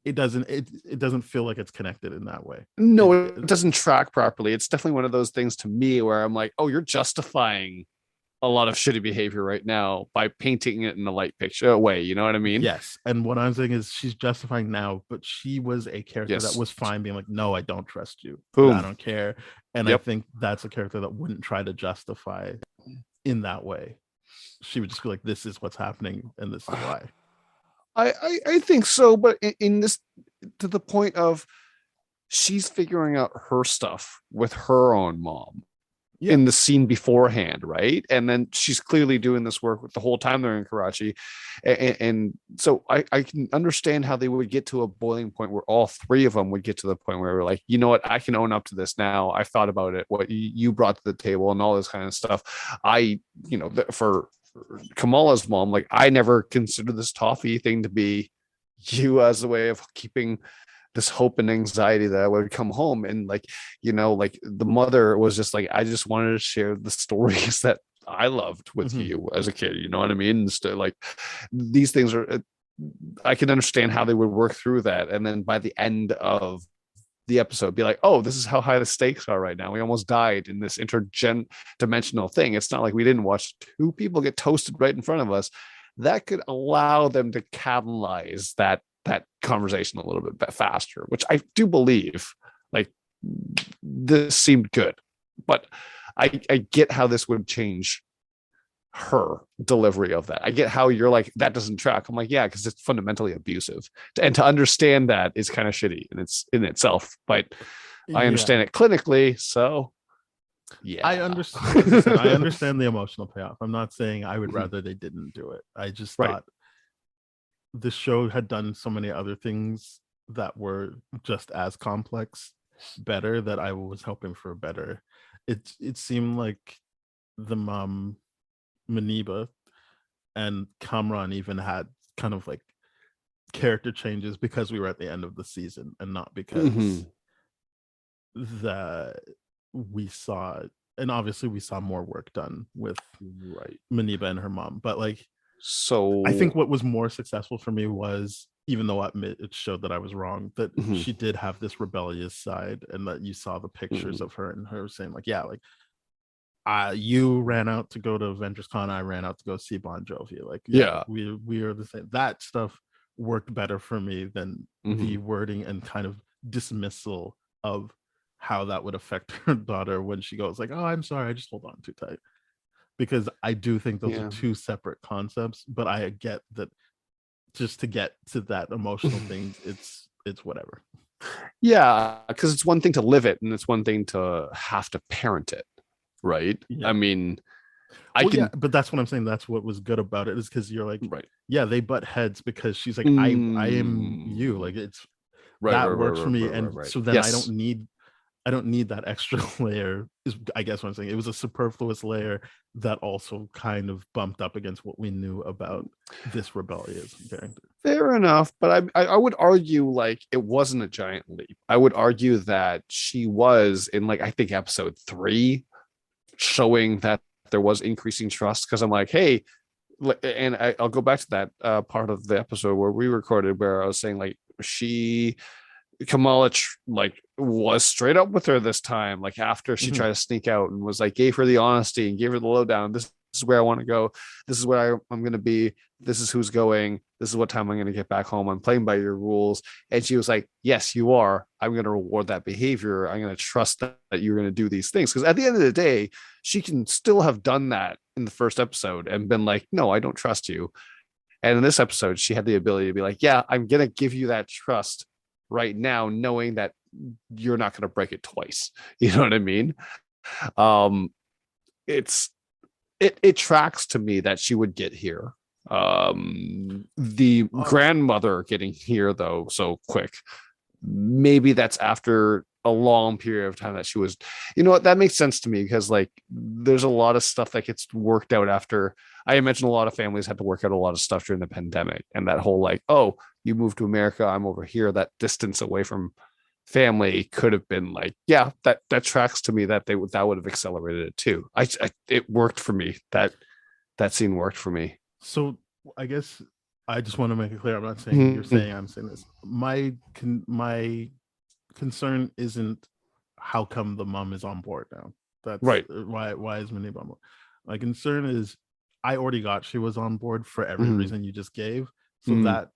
it doesn't feel like it's connected in that way. No, it doesn't track properly. It's definitely one of those things to me where I'm like, oh, you're justifying a lot of shitty behavior right now by painting it in a light picture way. You know what I mean? Yes. And what I'm saying is, she's justifying now, but she was a character that was fine being like, "No, I don't trust you. I don't care." And I think that's a character that wouldn't try to justify in that way. She would just be like, this is what's happening and this is why. I think so, but in this, to the point of she's figuring out her stuff with her own mom in the scene beforehand, right? And then she's clearly doing this work with the whole time they're in Karachi. And so I can understand how they would get to a boiling point where all three of them would get to the point where we're like, you know what, I can own up to this now. I thought about it, what you brought to the table and all this kind of stuff. For Kamala's mom, like, I never considered this toffee thing to be you as a way of keeping this hope and anxiety that I would come home. And like, like the mother was just like, I just wanted to share the stories that I loved with you as a kid. You know what I mean? So, like, these things are, I can understand how they would work through that. And then by the end of the episode, be like, oh, this is how high the stakes are right now. We almost died in this interdimensional thing. It's not like we didn't watch two people get toasted right in front of us. That could allow them to catalyze that conversation a little bit faster, which I do believe. Like, this seemed good, but I get how this would change her delivery of that. I get how you're like, that doesn't track. I'm like, yeah, because it's fundamentally abusive, and to understand that is kind of shitty and it's in itself, but I understand it clinically. So yeah, I understand. I understand the emotional payoff. I'm not saying I would rather they didn't do it. I just thought the show had done so many other things that were just as complex better, that I was hoping for better. It seemed like the mom, Maniba, and Kamran even had kind of like character changes because we were at the end of the season, and not because that we saw, and obviously we saw more work done with Maniba and her mom, but like, so I think what was more successful for me was, even though it showed that I was wrong, that she did have this rebellious side, and that you saw the pictures of her and her saying like, yeah, like, you ran out to go to Avengers Con, I ran out to go see Bon Jovi. Like, we are the same. That stuff worked better for me than the wording and kind of dismissal of how that would affect her daughter when she goes like, oh, I'm sorry, I just hold on too tight. Because I do think those are two separate concepts, but I get that just to get to that emotional thing, it's whatever. Yeah, because it's one thing to live it, and it's one thing to have to parent it, right? Yeah. I mean, but that's what I'm saying. That's what was good about it, is because you're like, yeah, they butt heads because she's like, I am you, like, it's that works for me, and so then I don't need that extra layer, is I guess what I'm saying. It was a superfluous layer that also kind of bumped up against what we knew about this rebellious character. Fair enough, but I would argue like it wasn't a giant leap. I would argue that she was in, like, I think episode 3, showing that there was increasing trust, because I'm like, hey, and I'll go back to that part of the episode where we recorded, where I was saying like, Kamala like was straight up with her this time, like after she tried to sneak out, and was like, gave her the honesty and gave her the lowdown. This is where I want to go. This is where I'm going to be. This is who's going. This is what time I'm going to get back home. I'm playing by your rules. And she was like, yes, you are. I'm going to reward that behavior. I'm going to trust that you're going to do these things. Because at the end of the day, she can still have done that in the first episode and been like, no, I don't trust you. And in this episode, she had the ability to be like, yeah, I'm going to give you that trust right now, knowing that you're not going to break it twice. You know what I mean? It tracks to me that she would get here. The grandmother getting here though so quick, maybe that's after a long period of time that she was, you know what, that makes sense to me, because like there's a lot of stuff that gets worked out after. I imagine a lot of families had to work out a lot of stuff during the pandemic, and that whole like, oh, you moved to America, I'm over here, that distance away from family could have been like, yeah, that tracks to me that that would have accelerated it too. It worked for me. That scene worked for me. So I guess I just want to make it clear, I'm not saying you're saying I'm saying this. My concern isn't how come the mom is on board now. That's right. Why is Maniba on board? My concern is I already got she was on board for every reason you just gave. So that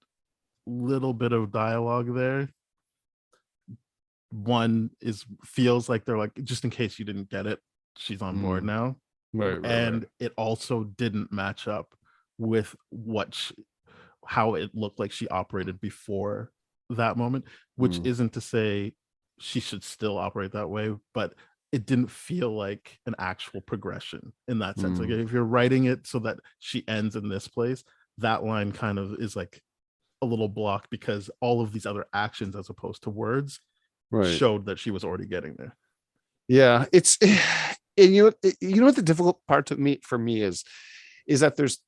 little bit of dialogue there, one feels like they're like, just in case you didn't get it, she's on board now. Right. and it also didn't match up with how it looked like she operated before that moment, which isn't to say she should still operate that way, but it didn't feel like an actual progression in that sense. Like if you're writing it so that she ends in this place, that line kind of is like a little block because all of these other actions as opposed to words showed that she was already getting there. Yeah, it's and you know what the difficult part for me is that there's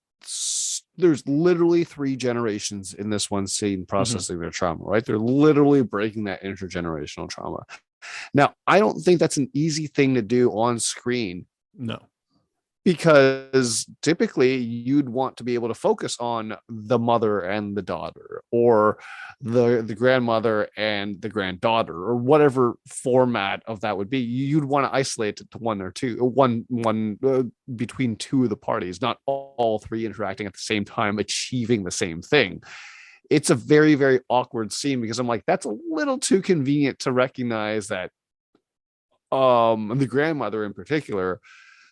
literally 3 generations in this one scene processing their trauma, right? They're literally breaking that intergenerational trauma. Now, I don't think that's an easy thing to do on screen. No. Because typically you'd want to be able to focus on the mother and the daughter, or the grandmother and the granddaughter, or whatever format of that would be. You'd want to isolate it to one between 2 of the parties, not all 3 interacting at the same time, achieving the same thing. It's a very, very awkward scene because I'm like, that's a little too convenient to recognize that the grandmother in particular,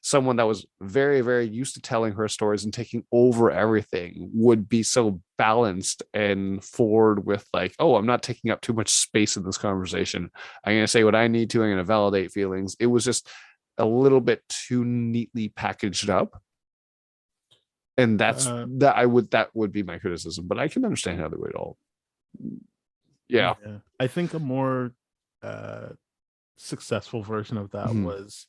someone that was very, very used to telling her stories and taking over everything, would be so balanced and forward with like, oh, I'm not taking up too much space in this conversation. I'm going to say what I need to. I'm going to validate feelings. It was just a little bit too neatly packaged up. And that would be my criticism, but I can understand how they would all. Yeah. I think a more successful version of that was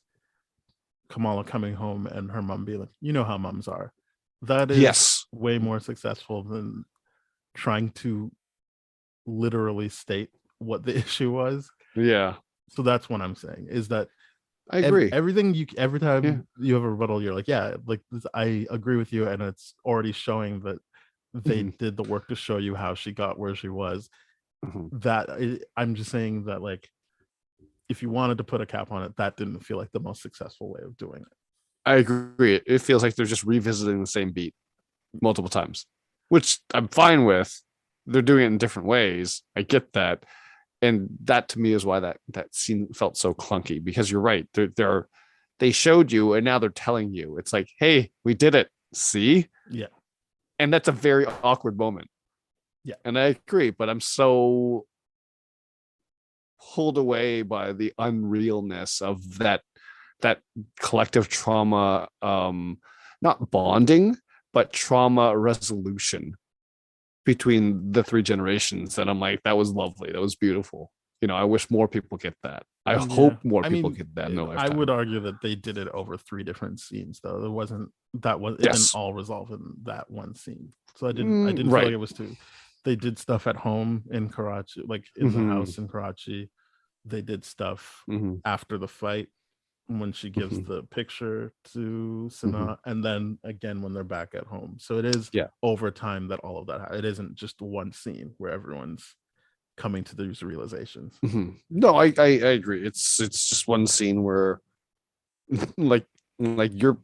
Kamala coming home and her mom being like, you know how moms are. That is way more successful than trying to literally state what the issue was. Yeah. So that's what I'm saying, is that I agree. Every time you have a rebuttal, you're like, yeah, like this, I agree with you, and it's already showing that they did the work to show you how she got where she was. I'm just saying that, like, if you wanted to put a cap on it, that didn't feel like the most successful way of doing it. I agree. It feels like they're just revisiting the same beat multiple times, which I'm fine with. They're doing it in different ways. I get that. And that to me is why that scene felt so clunky, because you're right. They showed you and now they're telling you. It's like, hey, we did it. See? Yeah. And that's a very awkward moment. Yeah. And I agree, but I'm so pulled away by the unrealness of that collective trauma, not bonding, but trauma resolution between the 3 generations. That I'm like, that was lovely. That was beautiful. You know, I wish more people get that. I hope more people get that in their lifetime. I would argue that they did it over 3 different scenes, though. It didn't all resolve in that one scene. So I didn't feel like it was too. They did stuff at home in Karachi, like in the house in Karachi. They did stuff after the fight when she gives the picture to Sanaa, and then again when they're back at home. So it is over time that all of that. It isn't just one scene where everyone's coming to these realizations. No, I agree. It's just one scene where, like you're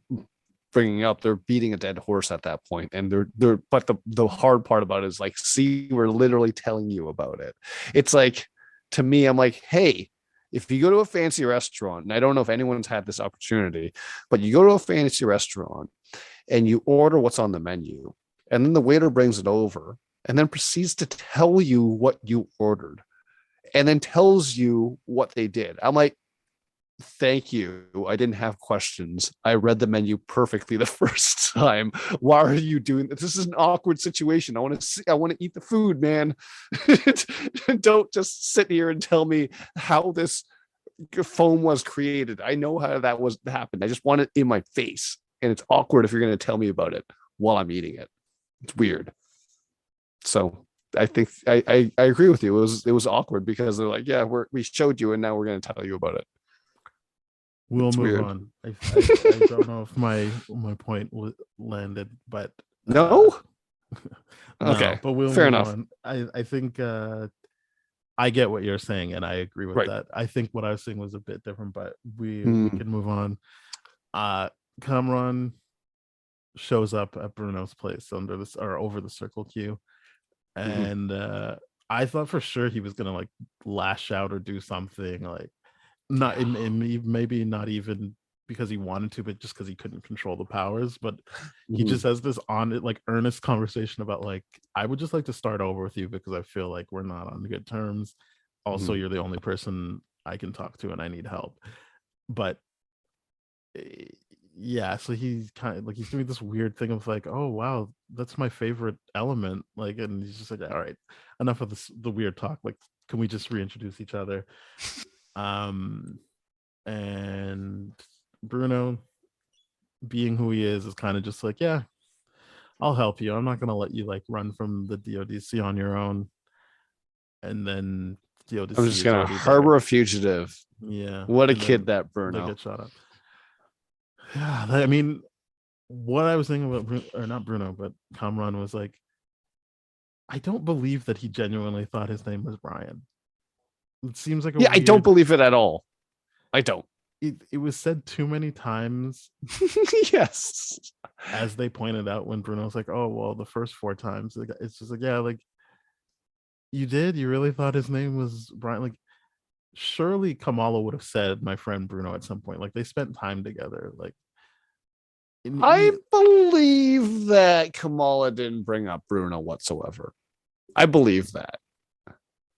bringing up, they're beating a dead horse at that point, and they're. But the hard part about it is like, see, we're literally telling you about it. It's like, to me, I'm like, hey, if you go to a fancy restaurant, and I don't know if anyone's had this opportunity, but you go to a fancy restaurant and you order what's on the menu, and then the waiter brings it over and then proceeds to tell you what you ordered and then tells you what they did. I'm like, thank you. I didn't have questions. I read the menu perfectly the first time. Why are you doing this? This is an awkward situation. I want to eat the food, man. Don't just sit here and tell me how this foam was created. I know how that happened. I just want it in my face. And it's awkward if you're going to tell me about it while I'm eating it. It's weird. So I think I agree with you. It was awkward because they're like, yeah, we showed you and now we're going to tell you about it. We'll move on. I don't know if my point landed, but no. Okay, but we'll fair move enough. on. I think I get what you're saying, and I agree with that. I think what I was saying was a bit different, but we can move on. Kamran shows up at Bruno's place over the Circle Q, and I thought for sure he was gonna like lash out or do something like. Maybe not even because he wanted to, but just because he couldn't control the powers. But he Mhm. just has this earnest conversation about like, I would just like to start over with you because I feel like we're not on good terms. Also, Mhm. you're the only person I can talk to and I need help. But yeah, so he's kind of like he's doing this weird thing of like, oh wow, that's my favorite element. Like, and he's just like, all right, enough of the weird talk. Like, can we just reintroduce each other? Um and Bruno, being who he is kind of just like, yeah, I'll help you. I'm not gonna let you like run from the DODC on your own. And then DODC I'm just is gonna already harbor there. a fugitive. Yeah. What a And then kid that they Bruno. get shot up. Yeah, I mean, what I was thinking about or not Bruno, but Kamran was like, I don't believe that he genuinely thought his name was Brian. It seems like a Yeah, I don't weird. believe it at all. I don't. It was said too many times, Yes. as they pointed out when Bruno was like, "Oh well, the first 4 times." It's just like, yeah, like you did. You really thought his name was Brian? Like, surely Kamala would have said, "My friend Bruno" at some point. Like they spent time together. Like, I believe that Kamala didn't bring up Bruno whatsoever. I believe that.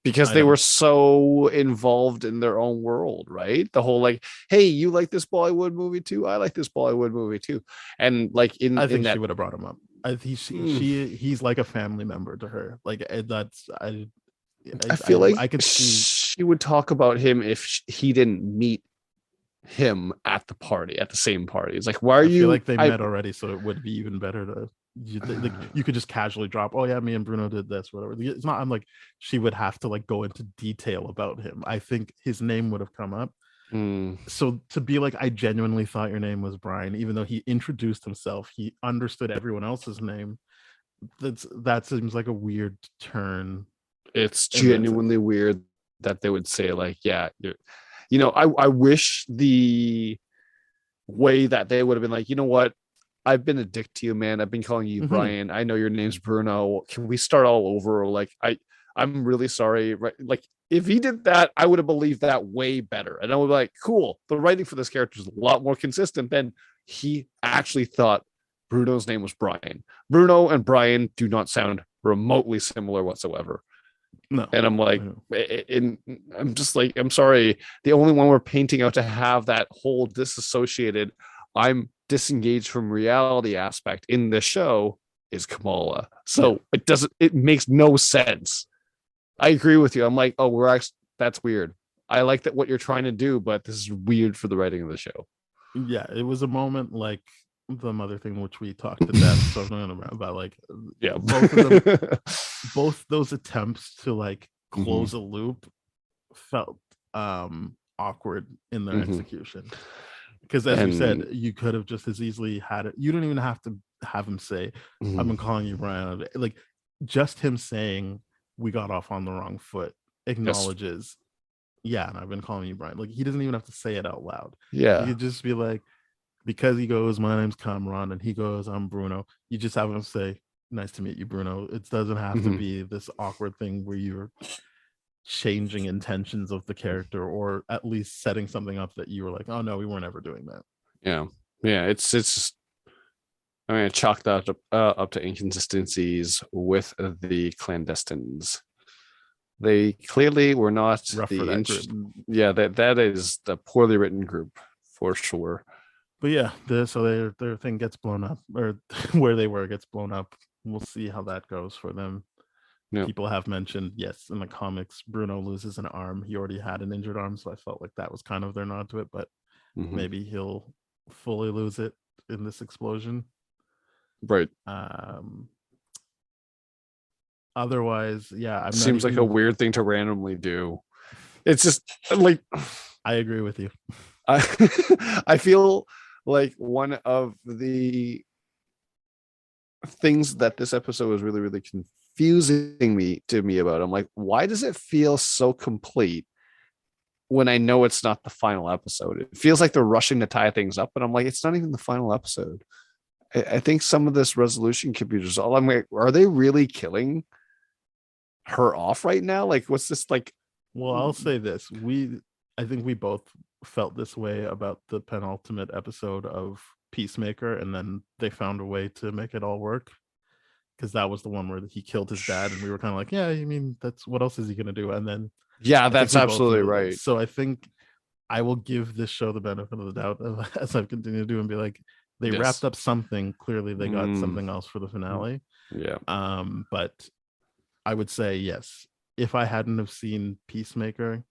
Because they were so involved in their own world, right? The whole like, hey, you like this Bollywood movie too? I like this Bollywood movie too. And like I think in that, she would have brought him up. He's like a family member to her. Like that's I feel like I could see she would talk about him if he didn't meet him at the party, at the same party. It's like, why are I you? feel like they met already, so it would be even better to like you could just casually drop, oh yeah, me and Bruno did this, whatever. It's not. I'm like she would have to like go into detail about him. I think his name would have come up. So to be like, I genuinely thought your name was Brian, even though he introduced himself, he understood everyone else's name. That seems like a weird turn. It's genuinely weird that they would say like, yeah, you know, I wish the way that they would have been like, you know what, I've been a dick to you, man. I've been calling you Brian. I know your name's Bruno. Can we start all over? Like, I'm really sorry. Right? Like, if he did that, I would have believed that way better. And I would be like, cool. The writing for this character is a lot more consistent than he actually thought Bruno's name was Brian. Bruno and Brian do not sound remotely similar whatsoever. No. And I'm like, I'm just like, I'm sorry. The only one we're painting out to have that whole disassociated, I'm disengaged from reality aspect in the show is Kamala. So it makes no sense. I agree with you. I'm like, oh, that's weird. I like that what you're trying to do, but this is weird for the writing of the show. Yeah, it was a moment like the mother thing, which we talked to death. So about like, yeah, both of them, both those attempts to like close a loop felt awkward in their execution. Because as you said, you could have just as easily had it. You don't even have to have him say, I've been calling you Brian. Like just him saying we got off on the wrong foot acknowledges, yeah, and I've been calling you Brian. Like he doesn't even have to say it out loud. Yeah. You could just be like, because he goes, my name's Kamran, and he goes, I'm Bruno. You just have him say, nice to meet you, Bruno. It doesn't have to be this awkward thing where you're changing intentions of the character, or at least setting something up that you were like, oh no, we weren't ever doing that. Yeah, it's just, I'm gonna chalk that up to inconsistencies with the clandestines. They clearly were not rough for that group. Yeah, that is the poorly written group for sure. But yeah, so their thing gets blown up, or where they were gets blown up. We'll see how that goes for them. People have mentioned, yes, in the comics, Bruno loses an arm. He already had an injured arm, so I felt like that was kind of their nod to it. But maybe he'll fully lose it in this explosion. Right. Otherwise, yeah, seems like a weird thing to randomly do. It's just like, I agree with you. I feel like one of the things that this episode was really, really confusing me about. I'm like, why does it feel so complete when I know it's not the final episode? It feels like they're rushing to tie things up, but I'm like, it's not even the final episode. I think some of this resolution could be resolved. I'm like, are they really killing her off right now? Like, what's this like? Well, I'll say this. I think we both felt this way about the penultimate episode of Peacemaker, and then they found a way to make it all work. Because that was the one where he killed his dad, and we were kind of like, yeah, I mean, that's what else is he gonna do? And then Yeah, I think that's we both absolutely really- right. So I think I will give this show the benefit of the doubt as I've continued to do, and be like, they Yes. wrapped up something. Clearly, they got Mm. something else for the finale. Yeah. But I would say yes. If I hadn't have seen Peacemaker,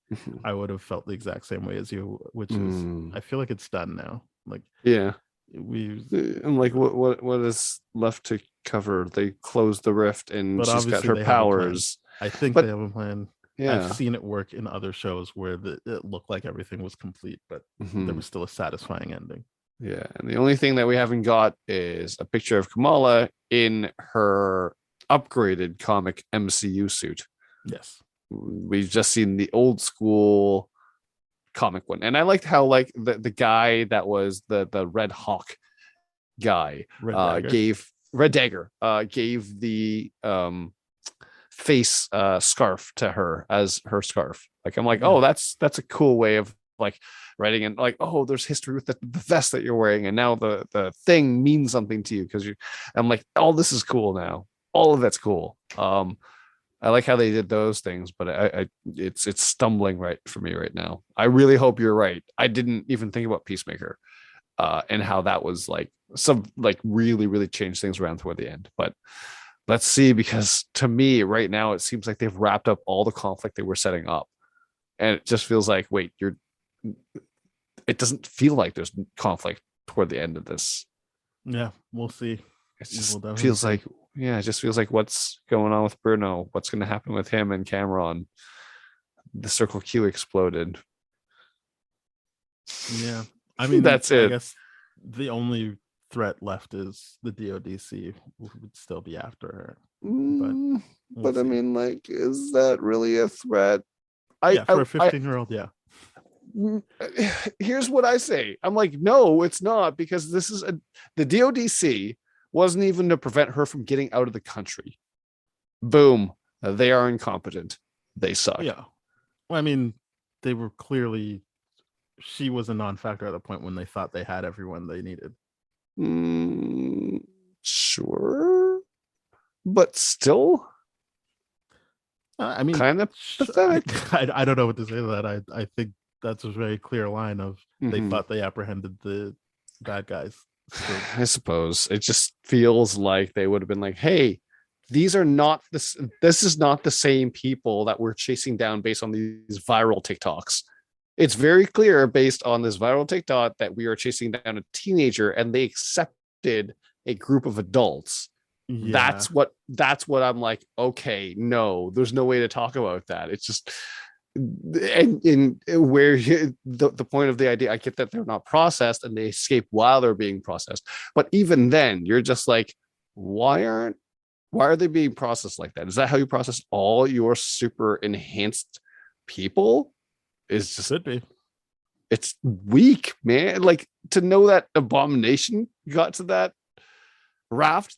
I would have felt the exact same way as you, which is I feel like it's done now. Like Yeah. we, And like what is left to cover? They closed the rift and But she's got obviously her they have a plan. powers. I think But- they have a plan. Yeah. I've seen it work in other shows where it looked like everything was complete, but Mhm. there was still a satisfying ending. Yeah, and the only thing that we haven't got is a picture of Kamala in her upgraded comic MCU suit. Yes. We've just seen the old school comic one, and I liked how like the guy that was the Red Hawk guy Red Dagger. gave Red Dagger gave the face scarf to her as her scarf. Like I'm like, Yeah. oh, that's a cool way of like writing in, like, oh, there's history with the vest that you're wearing, and now the thing means something to you because you. I'm like, oh, this is cool now. All of that's cool. I like how they did those things, but it's stumbling right for me right now. I really hope you're right. I didn't even think about Peacemaker, and how that was like some like really changed things around toward the end. But let's see, because to me right now it seems like they've wrapped up all the conflict they were setting up, and it just feels like it doesn't feel like there's conflict toward the end of this. Yeah, we'll see. It We'll just definitely feels see. like, yeah, it just feels like what's going on with Bruno, what's going to happen with him and Cameron. The Circle Q exploded. Yeah, I mean That's I it. guess the only threat left is the DODC, who would still be after her. Mm, We'll but I see. mean, like, is that really a threat? Yeah, for a 15-year-old, yeah. Here's what I say. I'm like, no, it's not, because this is the DODC wasn't even to prevent her from getting out of the country. Boom. They are incompetent. They suck. Yeah. Well, I mean, they were clearly, she was a non-factor at the point when they thought they had everyone they needed. Sure. But still I mean, kind of pathetic. I don't know what to say to that. I think that's a very clear line of they Mhm. thought they apprehended the bad guys. So, I suppose it just feels like they would have been like, hey, these are not this is not the same people that we're chasing down based on these viral TikToks. It's very clear based on this viral TikTok that we are chasing down a teenager, and they accepted a group of adults. yeah. That's what I'm like, okay, no, there's no way to talk about that. It's just, and in where the point of the idea, I get that they're not processed and they escape while they're being processed, but even then you're just like, why are they being processed like that? Is that how you process all your super enhanced people? Is just, Should be. it's weak, man. Like, to know that Abomination got to that raft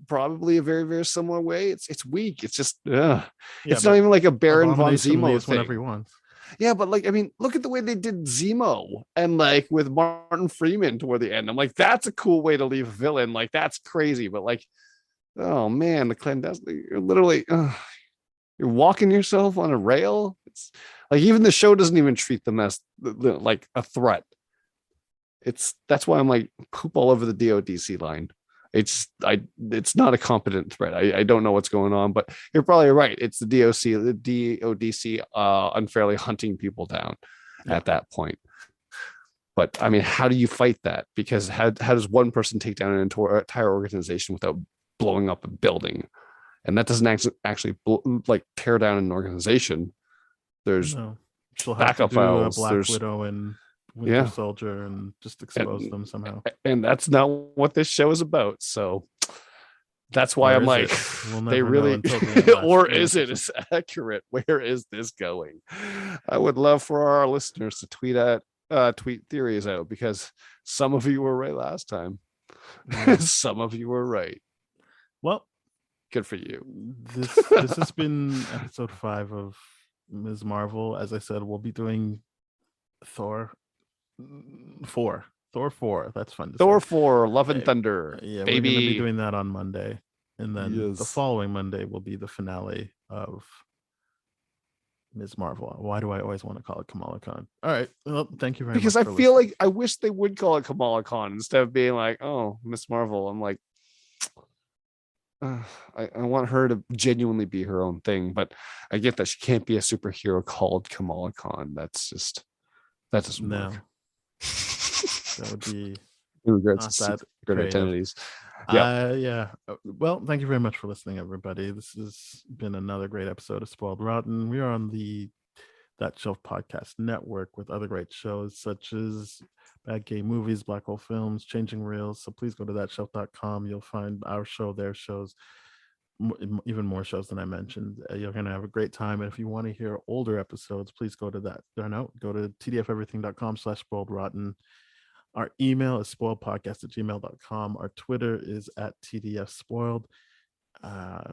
probably a very similar way, it's weak. It's just Yeah, it's but not even like a Baron von Abomination Zemo leaves whenever thing. he wants. Yeah, but like, I mean, look at the way they did Zemo and like with Martin Freeman toward the end. I'm like, that's a cool way to leave a villain. Like, that's crazy. But like, oh man, the clandestine, you're literally you're walking yourself on a rail. It's like, even the show doesn't even treat them as like a threat. That's why I'm like, poop all over the DODC line. It's not a competent threat. I don't know what's going on, but you're probably right. It's the DODC unfairly hunting people down at that point. But I mean, how do you fight that? Because how does one person take down an entire organization without blowing up a building? And that doesn't actually like tear down an organization. There's No. She'll have backup to do a files, Black there's- Widow and Winter Yeah. Soldier and just expose them somehow. and that's not what this show is about. So that's why Or I'm is like, it? We'll they never know really, until the end last or year. is it? Is accurate? Where is this going? I would love for our listeners to tweet theories out, because some of you were right last time. Yeah. Some of you were right. Well, Good for you. this has been episode 5 of Ms. Marvel. As I said, we'll be doing Thor 4. Thor 4. That's fun to Thor say. 4, Love and Thunder. Yeah, baby. we're going to be doing that on Monday. And then the Yes. following Monday will be the finale of Ms. Marvel. Why do I always want to call it Kamala Khan? All right. Well, thank you very Because much. I feel like I wish they would call it Kamala Khan instead of being like, oh, Miss Marvel. I'm like, I want her to genuinely be her own thing, but I get that she can't be a superhero called Kamala Khan. That doesn't No. work. That would be regrets not that secret creative. identities. Yeah. Well, thank you very much for listening, everybody. This has been another great episode of Spoiled Rotten. We are on the That Shelf Podcast Network with other great shows such as Bad Gay Movies, Black Hole Films, Changing Reels. So please go to thatshelf.com. You'll find our show, their shows, even more shows than I mentioned. You're going to have a great time. And if you want to hear older episodes, please go to that. Go to tdfeverything.com/spoiledrotten. Our email is spoiledpodcast@gmail.com. Our Twitter is @tdfspoiled.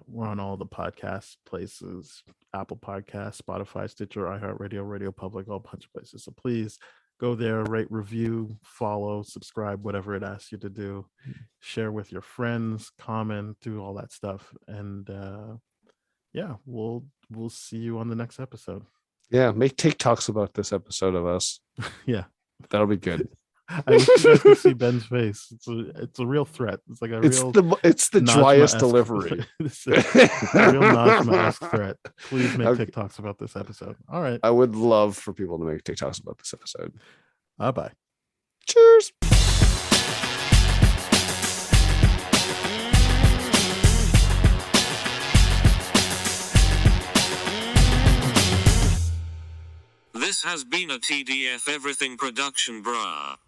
We're on all the podcast places: Apple Podcasts, Spotify, Stitcher, iHeartRadio, Radio Public, all bunch of places. So please go there, rate, review, follow, subscribe, whatever it asks you to do. Share with your friends, comment, do all that stuff. And yeah, we'll see you on the next episode. Yeah, make TikToks about this episode of us. Yeah, that'll be good. I wish you guys could see Ben's face. It's a real threat. It's like it's the driest delivery. It's a real Najma-esque threat. Please make TikToks about this episode. All right. I would love for people to make TikToks about this episode. Bye. Cheers. This has been a TDF Everything production, brah.